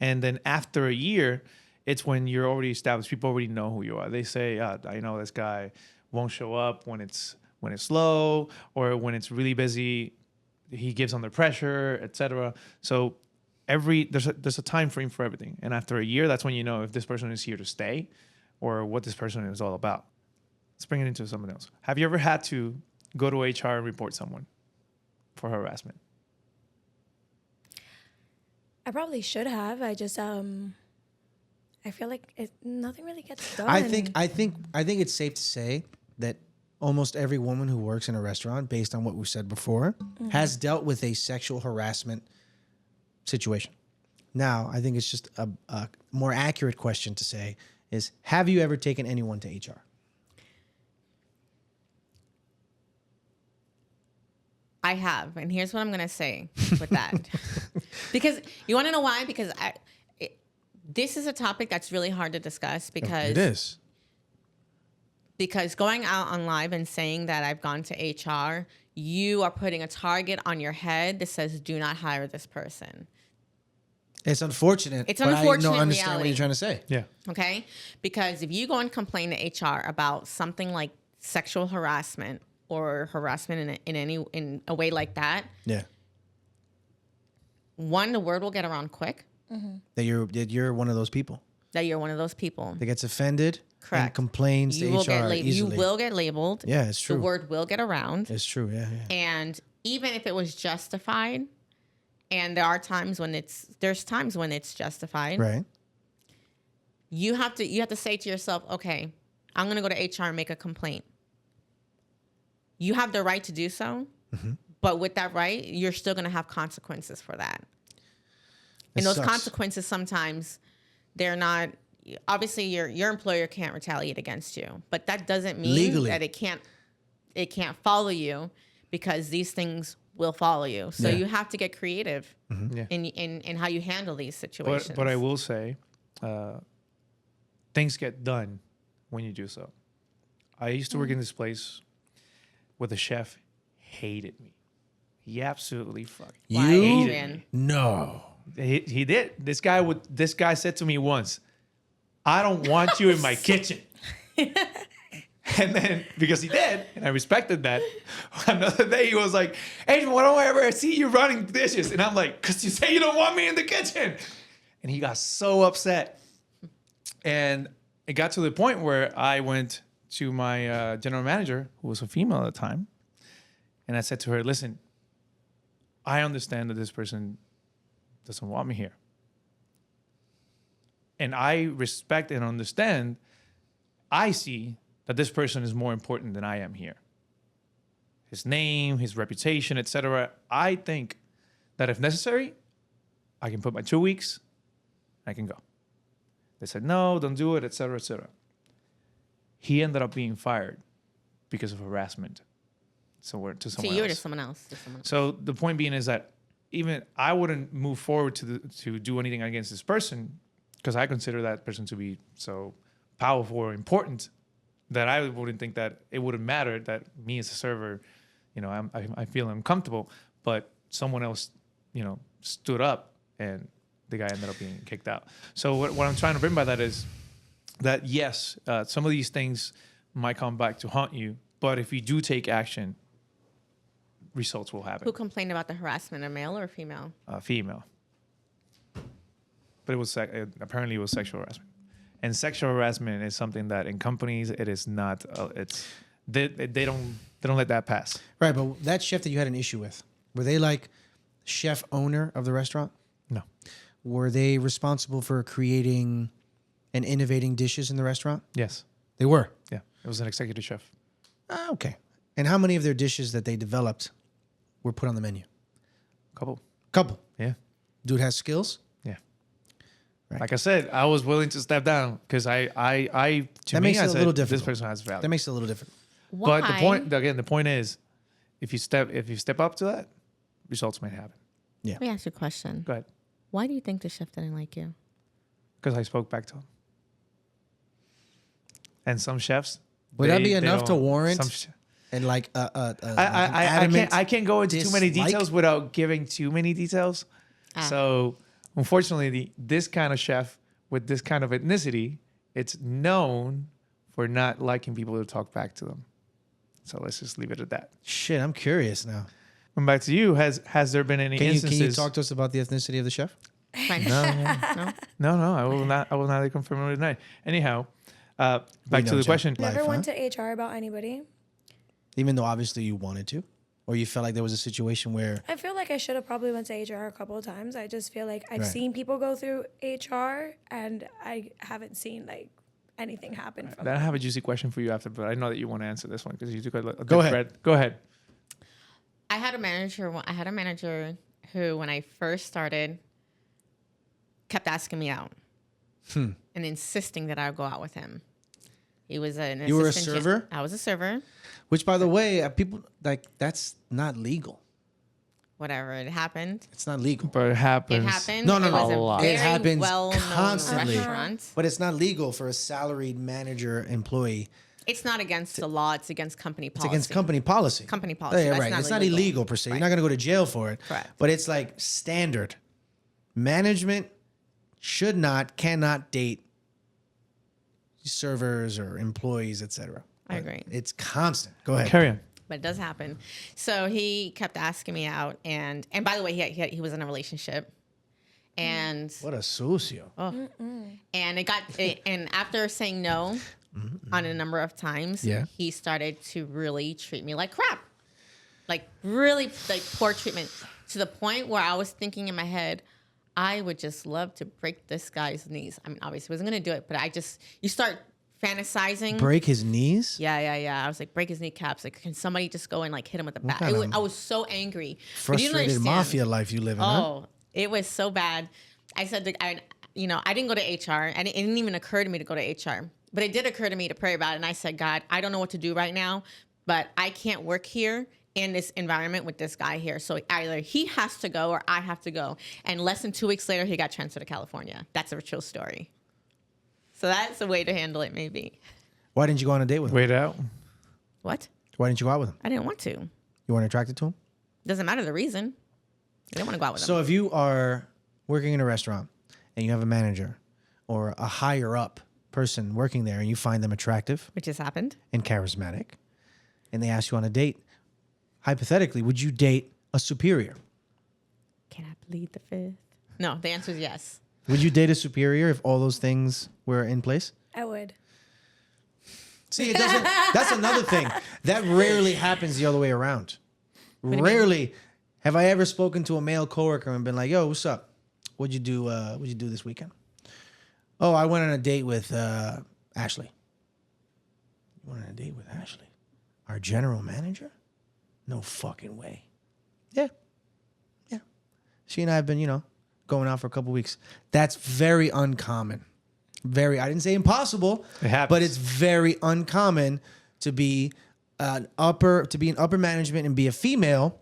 And then after a year, it's when you're already established. People already know who you are. They say, I know this guy won't show up when it's low, or when it's really busy, he gives under pressure, etc. So there's a time frame for everything. And after a year, that's when you know if this person is here to stay or what this person is all about. Let's bring it into something else. Have you ever had to go to HR and report someone for harassment? I probably should have. I just I feel like nothing really gets done. I think it's safe to say that almost every woman who works in a restaurant, based on what we said before, has dealt with a sexual harassment situation. Now, I think it's just a more accurate question to say is, have you ever taken anyone to HR? I have, and here's what I'm gonna say with that, because you want to know why? Because this is a topic that's really hard to discuss because It is. Because going out on live and saying that I've gone to HR, you are putting a target on your head that says, do not hire this person. It's unfortunate. It's but unfortunate I don't understand what reality. you're trying to say. Yeah. Okay? Because if you go and complain to HR about something like sexual harassment or harassment in a way like that, Yeah. one, the word will get around quick That you're one of those people that you're one of those people. that gets offended and Correct. complains You to will HR get labeled. You easily. will get labeled. Yeah, it's true. The word will get around. It's true. Yeah, yeah. And even if it was justified, and there's times when it's justified, Right. you have to say to yourself, okay, I'm gonna go to HR and make a complaint. You have the right to do so, but with that right, you're still gonna have consequences for that. It And those sucks. consequences sometimes they're not. Obviously, your employer can't retaliate against you, but that doesn't mean Legally. that it can't follow you, because these things will follow you. So Yeah. you have to get creative Yeah. in how you handle these situations. But I will say, things get done when you do so. I used to work in this place where the chef hated me. He absolutely fucking Why, You? hated Adrian? me. No. He did. This guy said to me once, "I don't want you in my kitchen." And then, because he did, and I respected that, another day he was like, "Adrian, why don't I ever see you running dishes?" And I'm like, "Because you say you don't want me in the kitchen." And he got so upset. And it got to the point where I went to my general manager, who was a female at the time, and I said to her, "Listen, I understand that this person doesn't want me here. And I respect and understand, I see that this person is more important than I am here. His name, his reputation, etc. I think that if necessary, I can put my 2 weeks, I can go." They said, "No, don't do it, etc., etc." He ended up being fired because of harassment to someone To else. you or to someone else? So the point being is that even I wouldn't move forward to do anything against this person, because I consider that person to be so powerful or important that I wouldn't think that it wouldn't matter that me as a server, I feel uncomfortable, but someone else, stood up and the guy ended up being kicked out. So what I'm trying to bring by that is that yes, some of these things might come back to haunt you, but if you do take action, results will happen. Who complained about the harassment, a male or a female? Female. But it was apparently it was sexual harassment, and sexual harassment is something that in companies it is not. They don't let that pass. Right, but that chef that you had an issue with, were they like chef owner of the restaurant? No. Were they responsible for creating and innovating dishes in the restaurant? Yes. They were. Yeah. It was an executive chef. Ah, okay. And how many of their dishes that they developed were put on the menu? Couple. Couple. Yeah. Dude has skills. Yeah. Right. Like I said, I was willing to step down because I That makes it a little This difficult. person has value. That makes it a little different. Why? But the point is, if you step up to that, results may happen. Let me ask you a question. Go ahead. Why do you think the chef didn't like you? Because I spoke back to him. And some chefs. Would that be they enough to don't- warrant some and like I can't go into too many dislike? details without giving too many details. So unfortunately, this kind of chef with this kind of ethnicity, it's known for not liking people to talk back to them. So let's just leave it at that. Shit, I'm curious now. And back to you, has there been any Can instances? you talk to us about the ethnicity of the chef? French? No, I will not confirm or deny. Anyhow, back know, to the Jeff. question. Life, Never huh? went to HR about anybody. Even though obviously you wanted to, or you felt like there was a situation where I feel like I should have probably went to HR a couple of times. I just feel like I've Right. seen people go through HR and I haven't seen like anything happen from I it. have a juicy question for you after, but I know that you want to answer this one because you took a good Go ahead. thread. Go ahead. I had a manager who, when I first started, kept asking me out and insisting that I would go out with him. He was an You were a assistant server? I was a server. which by the way, people like that's not legal. Whatever, it happened. It's not legal. But it happens. It happened. No, no, It no. was a A lot. very It happens well-known constantly. restaurant. But it's not legal for a salaried manager employee. It's not against the law. It's against company It's policy. against company policy. Company policy. Yeah, That's right. not It's not illegal. illegal per se. Right. You're not going to go to jail for it. Correct. But it's like standard. Management should not, cannot date servers or employees, etc. I agree. It's constant. Go ahead. Carry on. but it does happen. So he kept asking me out, and by the way, he was in a relationship, and What a sucio. and and after saying no on a number of times, Yeah. he started to really treat me like crap, like really like poor treatment, to the point where I was thinking in my head, I would just love to break this guy's knees. I mean, obviously, I wasn't gonna do it, but you start fantasizing. Break his knees? Yeah. I was like, break his kneecaps. Like, can somebody just go and like hit him with the bat? kind of I was so angry. But you don't Frustrated understand. mafia life you live in, huh? Oh, it was so bad. I said, I didn't go to HR, and it didn't even occur to me to go to HR. But it did occur to me to pray about it. And I said, God, I don't know what to do right now, but I can't work here in this environment with this guy here. So either he has to go or I have to go. And less than 2 weeks later, he got transferred to California. That's a true story. So that's a way to handle it, maybe. Why didn't you go on a date with him? Wait out. What? Why didn't you go out with him? I didn't want to. You weren't attracted to him? Doesn't matter the reason. I didn't want to go out with him. So if you are working in a restaurant and you have a manager or a higher up person working there and you find them attractive Which has happened. and charismatic and they ask you on a date, hypothetically, would you date a superior? Can I plead the fifth? No, the answer is yes. Would you date a superior if all those things were in place? I would. See, it doesn't. That's another thing. That rarely happens the other way around. Rarely have I ever spoken to a male coworker and been like, "Yo, what's up? What'd you do? What'd you do this weekend?" "Oh, I went on a date with Ashley." "You went on a date with Ashley? Our general manager? No fucking way." Yeah. She and I have been, going out for a couple weeks. That's very uncommon. I didn't say impossible, It happens. but it's very uncommon to be in upper management and be a female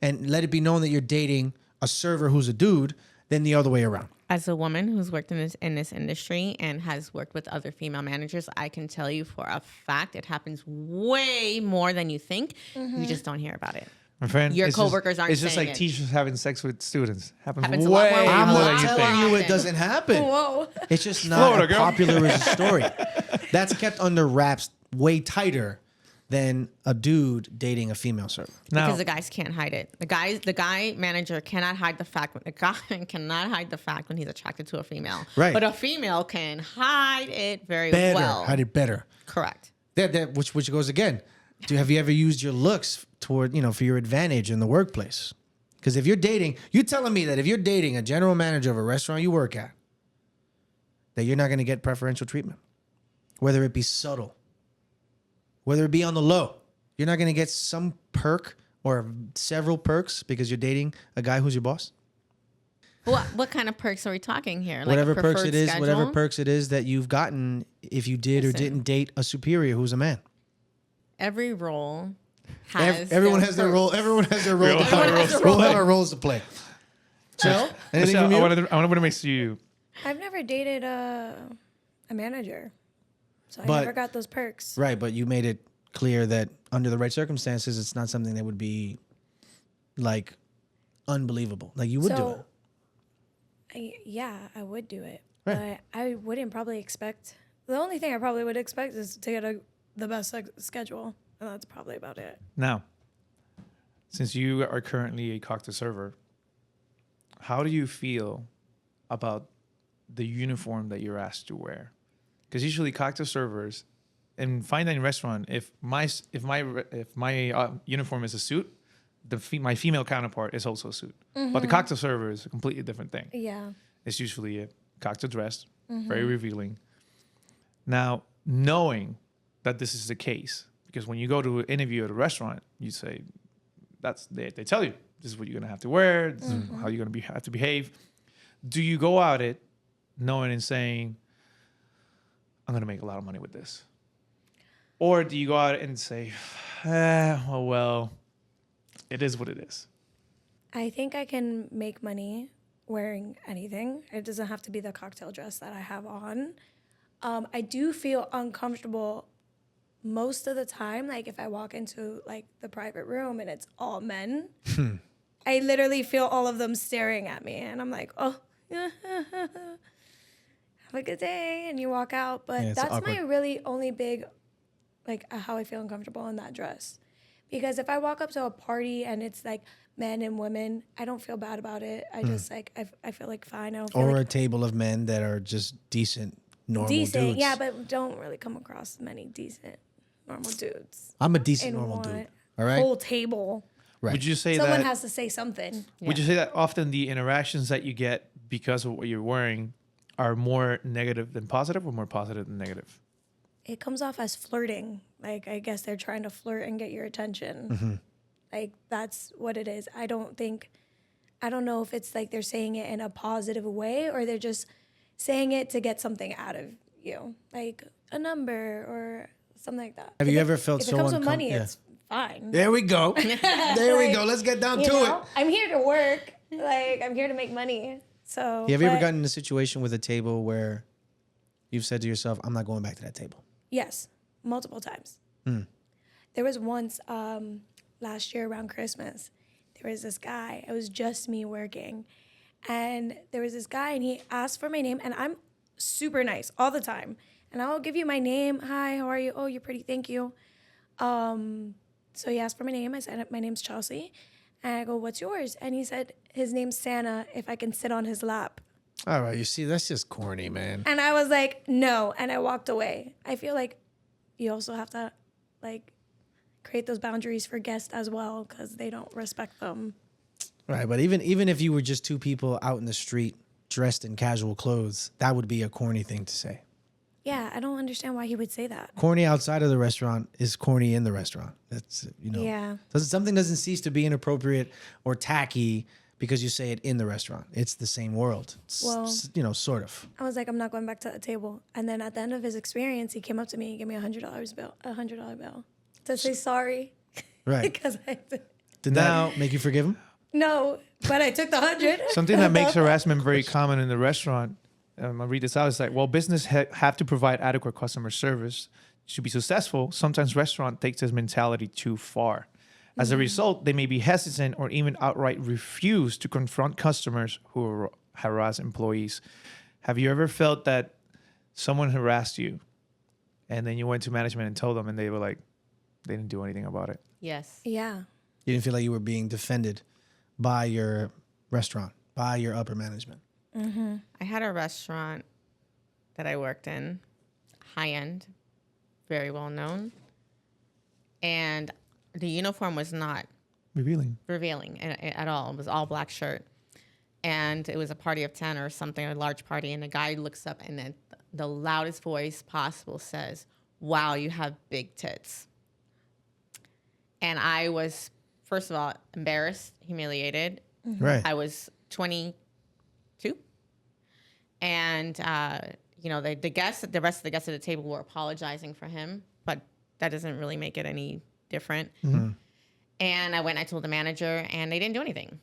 and let it be known that you're dating a server who's a dude than the other way around. As a woman who's worked in this industry and has worked with other female managers, I can tell you for a fact it happens way more than you think. You just don't hear about it. My friend, Your it's coworkers aren't It's just saying like it. teachers having sex with students. Happens Happens a lot way more I'm more than not than you telling think. you it doesn't happen. Whoa. It's just not Florida, as girl. popular as a story. That's kept under wraps way tighter than a dude dating a female server. Now, Because the guys can't hide it. The guy manager cannot hide the fact. The guy cannot hide the fact when he's attracted to a female. Right. But a female can hide it very Better. well. Hide it better. Correct. Which goes again. Have you ever used your looks toward, for your advantage in the workplace? Because if you're telling me that if you're dating a general manager of a restaurant you work at, that you're not going to get preferential treatment, whether it be subtle, whether it be on the low, you're not going to get some perk or several perks because you're dating a guy who's your boss? What kind of perks are we talking here? Like Whatever a perks preferred it is, whatever schedule? perks it is that you've gotten if you did or Listen. didn't date a superior who's a man. Every role has Everyone their has their perks. role. Everyone has their role. Everyone to play. has their We all role. have our roles to play. Jill, anything Michelle, from you? I want to make you. I've never dated a manager, so I But- never got those perks. Right, but you made it clear that under the right circumstances, it's not something that would be like unbelievable. Like you would do it. Yeah, I would do it, Right. but I wouldn't probably expect. The only thing I probably would expect is to get the best schedule, and that's probably about it. Now, since you are currently a cocktail server, how do you feel about the uniform that you're asked to wear? Because usually cocktail servers in fine dining restaurant, if my uniform is a suit, my female counterpart is also a suit. But the cocktail server is a completely different thing. Yeah. It's usually a cocktail dress, very revealing. Now, knowing that this is the case, because when you go to an interview at a restaurant, you say, they tell you, this is what you're going to have to wear, this is how you're going to have to behave. Do you go at it knowing and saying, I'm going to make a lot of money with this? Or do you go out and say, well, it is what it is? I think I can make money wearing anything. It doesn't have to be the cocktail dress that I have on. I do feel uncomfortable most of the time. Like if I walk into like the private room and it's all men, I literally feel all of them staring at me, and I'm like, oh, have a good day, and you walk out. But Yeah, it's that's awkward. my really only big, like how I feel uncomfortable in that dress. Because if I walk up to a party and it's like men and women, I don't feel bad about it. I just like I feel like fine. I don't feel Or like a table of men that are just decent, normal decent. dudes. Yeah, but don't really come across many decent, normal dudes. I'm a decent, In normal one dude. All right? whole table. Right. Would you say Someone that? has to say something. Would you say that often the interactions that you get because of what you're wearing are more negative than positive, or more positive than negative? It comes off as flirting. Like, I guess they're trying to flirt and get your attention. Mm-hmm. Like, that's what it is. I don't know if it's like they're saying it in a positive way or they're just saying it to get something out of you, like a number or something like that. Have you ever felt if so it comes with uncom- money, yeah. it's fine. There we go. There we go. Let's get down You to know? it. I'm here to work. Like, I'm here to make money. So, Have you ever but- gotten in a situation with a table where you've said to yourself, I'm not going back to that table? Yes, multiple times. There was once last year around Christmas, there was this guy. It was just me working. And there was this guy, and he asked for my name, and I'm super nice all the time. And I'll give you my name. Hi, how are you? Oh, you're pretty. Thank you. So he asked for my name. I said, my name's Chelsea. And I go, what's yours? And he said, his name's Santa, if I can sit on his lap. All right. You see, that's just corny, man. And I was like, no. And I walked away. I feel like you also have to, like, create those boundaries for guests as well because they don't respect them. Right. But even if you were just two people out in the street dressed in casual clothes, that would be a corny thing to say. Yeah, I don't understand why he would say that. Corny outside of the restaurant is corny in the restaurant. That's, Yeah. Something doesn't cease to be inappropriate or tacky because you say it in the restaurant. It's the same world. Well- Sort of. I was like, I'm not going back to the table. And then at the end of his experience, he came up to me and gave me $100 bill to say sorry. Right. Because Did that make you forgive him? no, but I took the 100. Something that makes harassment very common in the restaurant. I'll read this out. It's like, well, business have to provide adequate customer service to be successful. Sometimes restaurant takes this mentality too far. As a result, they may be hesitant or even outright refuse to confront customers who harass employees. Have you ever felt that someone harassed you and then you went to management and told them and they were like, they didn't do anything about it? Yes. Yeah. You didn't feel like you were being defended by your restaurant, by your upper management? I had a restaurant that I worked in, high end, very well known, and the uniform was not Revealing. revealing at all. It was all black shirt, and it was a party of 10 or something, a large party, and the guy looks up and then the loudest voice possible says, "Wow, you have big tits." And I was, first of all, embarrassed, humiliated. Right. I was 22. And, the guests, the rest of the guests at the table were apologizing for him, but that doesn't really make it any different. And I went and I told the manager, and they didn't do anything.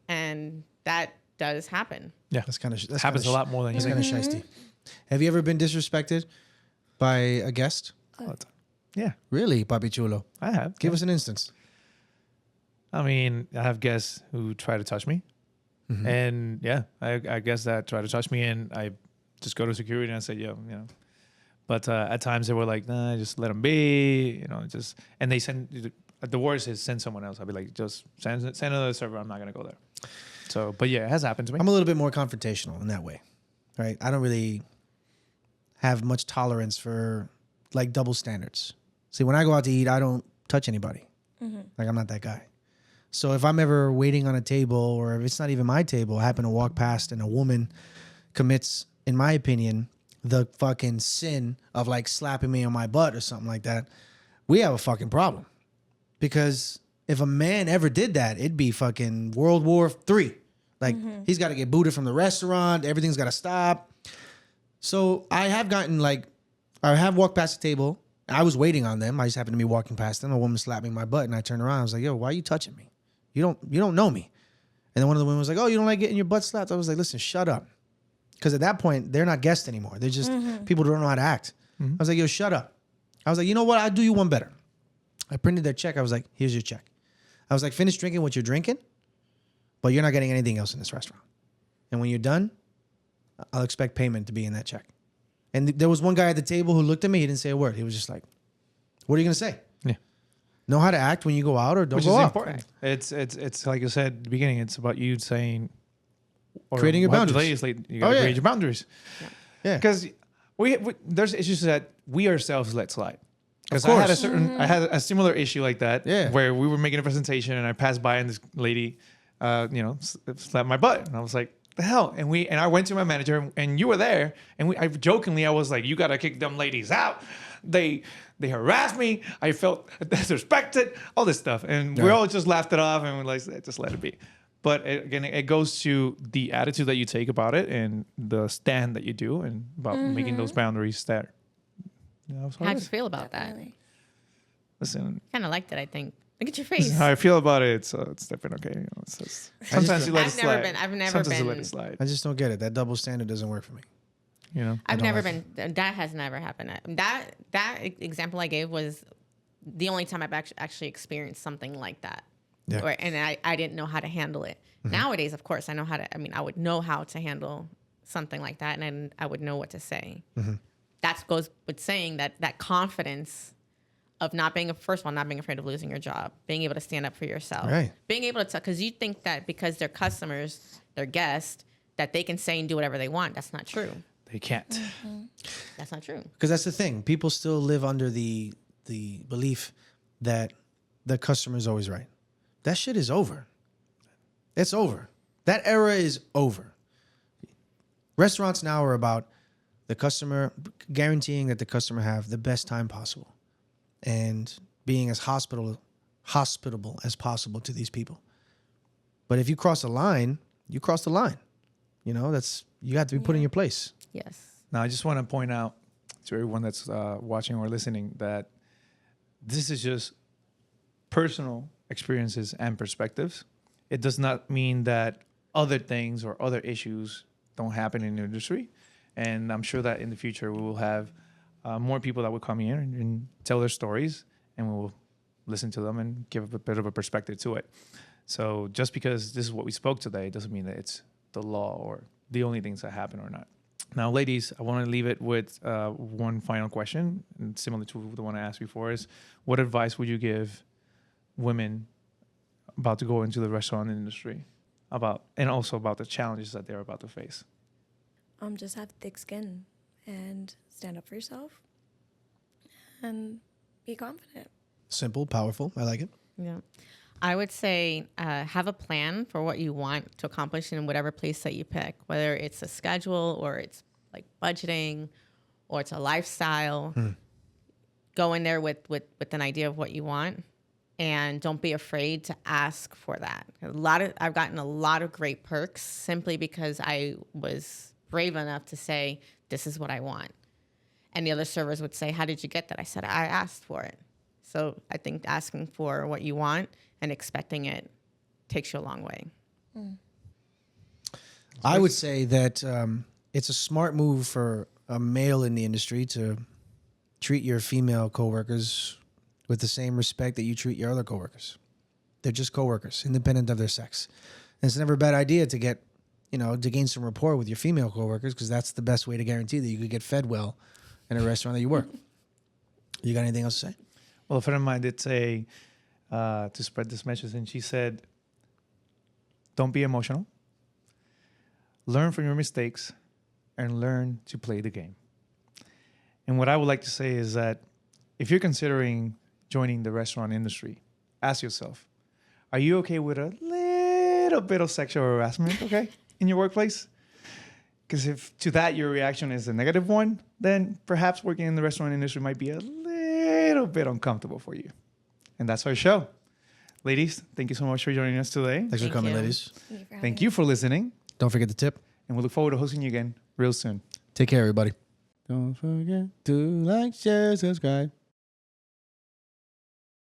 And that does happen. Yeah. That's kind of Happens a lot more than you That's think. kind of shisty. Have you ever been disrespected by a guest? All the time. Yeah, Really, Papi Chulo? I have. Give us an instance. I mean, I have guests who try to touch me. And yeah, I guess that try to touch me, and I just go to security and I say, But at times they were like, nah, just let them be, and they send, the worst is send someone else. I'll be like, just send another server. I'm not going to go there. So, but yeah, it has happened to me. I'm a little bit more confrontational in that way, right? I don't really have much tolerance for like double standards. See, when I go out to eat, I don't touch anybody. Like, I'm not that guy. So if I'm ever waiting on a table, or if it's not even my table, I happen to walk past and a woman commits, in my opinion, the fucking sin of like slapping me on my butt or something like that, we have a fucking problem. Because if a man ever did that, it'd be fucking World War III. Like, he's got to get booted from the restaurant. Everything's got to stop. So I have walked past the table. I was waiting on them. I just happened to be walking past them. A woman slapped me in my butt, and I turned around. I was like, yo, why are you touching me? You don't know me. And then one of the women was like, oh, you don't like getting your butt slapped? I was like, listen, shut up. Because at that point, they're not guests anymore. They're just people who don't know how to act. I was like, yo, shut up. I was like, you know what? I'll do you one better. I printed their check. I was like, here's your check. I was like, finish drinking what you're drinking, but you're not getting anything else in this restaurant. And when you're done, I'll expect payment to be in that check. And there was one guy at the table who looked at me. He didn't say a word. He was just like, what are you going to say? Yeah. Know how to act when you go out or don't Which go is out. important. It's like you said at the beginning. It's about you saying, or Creating your what the boundaries. ladies, you gotta Oh, yeah. create your boundaries. Yeah. Because we there's issues that we ourselves let slide. Because Of I had course. I had a similar issue like that. Yeah. Where we were making a presentation and I passed by and this lady, slapped my butt and I was like, the hell? And I went to my manager and you were there and I was like, you gotta kick them ladies out. They harassed me. I felt disrespected. All this stuff, and we Right. all just laughed it off and we're like, just let it be. But again, it goes to the attitude that you take about it and the stand that you do and about making those boundaries there. That's what How'd it you is. feel about that? Definitely. Listen, Kind of liked it, I think. Look at your this is face. how I feel about it. So it's different, okay? It's just, sometimes you let it I've never slide. been- I've never Sometimes you let been- it slide. I just don't get it. That double standard doesn't work for me. I've don't never like been. That has never happened. That example I gave was the only time I've actually experienced something like that. Yeah. And I didn't know how to handle it. Nowadays, of course, I know how to. I mean, I would know how to handle something like that, and I would know what to say. That goes with saying that confidence of not being first of all not being afraid of losing your job, being able to stand up for yourself, Right. being able to tell, because you think that because they're customers, they're guests, that they can say and do whatever they want. That's not true. They can't. That's not true. Because that's the thing. People still live under the belief that the customer is always right. That shit is over. It's over. That era is over. Restaurants now are about the customer, guaranteeing that the customer have the best time possible and being as hospitable as possible to these people. But if you cross a line, you cross the line. You know, you have to be put in your place. Yes. Now, I just want to point out to everyone that's watching or listening that this is just personal experiences and perspectives. It does not mean that other things or other issues don't happen in the industry. And I'm sure that in the future we will have more people that will come here and tell their stories, and we will listen to them and give a bit of a perspective to it. So just because this is what we spoke today doesn't mean that it's the law or the only things that happen or not. Now, ladies, I want to leave it with one final question, and similar to the one I asked before, is what advice would you give women about to go into the restaurant industry and also about the challenges that they're about to face? Just have thick skin and stand up for yourself and be confident. Simple, powerful. I like it. Yeah. I would say have a plan for what you want to accomplish in whatever place that you pick, whether it's a schedule or it's like budgeting or it's a lifestyle. Go in there with an idea of what you want, and don't be afraid to ask for that. I've gotten a lot of great perks simply because I was brave enough to say, this is what I want. And the other servers would say, how did you get that? I said, I asked for it. So I think asking for what you want and expecting it takes you a long way. I would say that it's a smart move for a male in the industry to treat your female coworkers with the same respect that you treat your other coworkers. They're just coworkers, independent of their sex. And it's never a bad idea to gain some rapport with your female coworkers, because that's the best way to guarantee that you could get fed well in a restaurant that you work. You got anything else to say? Well, a friend of mine did say to spread this message, and she said, don't be emotional. Learn from your mistakes and learn to play the game. And what I would like to say is that if you're considering joining the restaurant industry, ask yourself, are you okay with a little bit of sexual harassment, okay, in your workplace? Because if to that your reaction is a negative one, then perhaps working in the restaurant industry might be a little bit uncomfortable for you. And that's our show. Ladies, thank you so much for joining us today. Thanks for Thank coming, you. ladies. Thank you for listening. Don't forget to tip. And we look forward to hosting you again real soon. Take care, everybody. Don't forget to like, share, subscribe.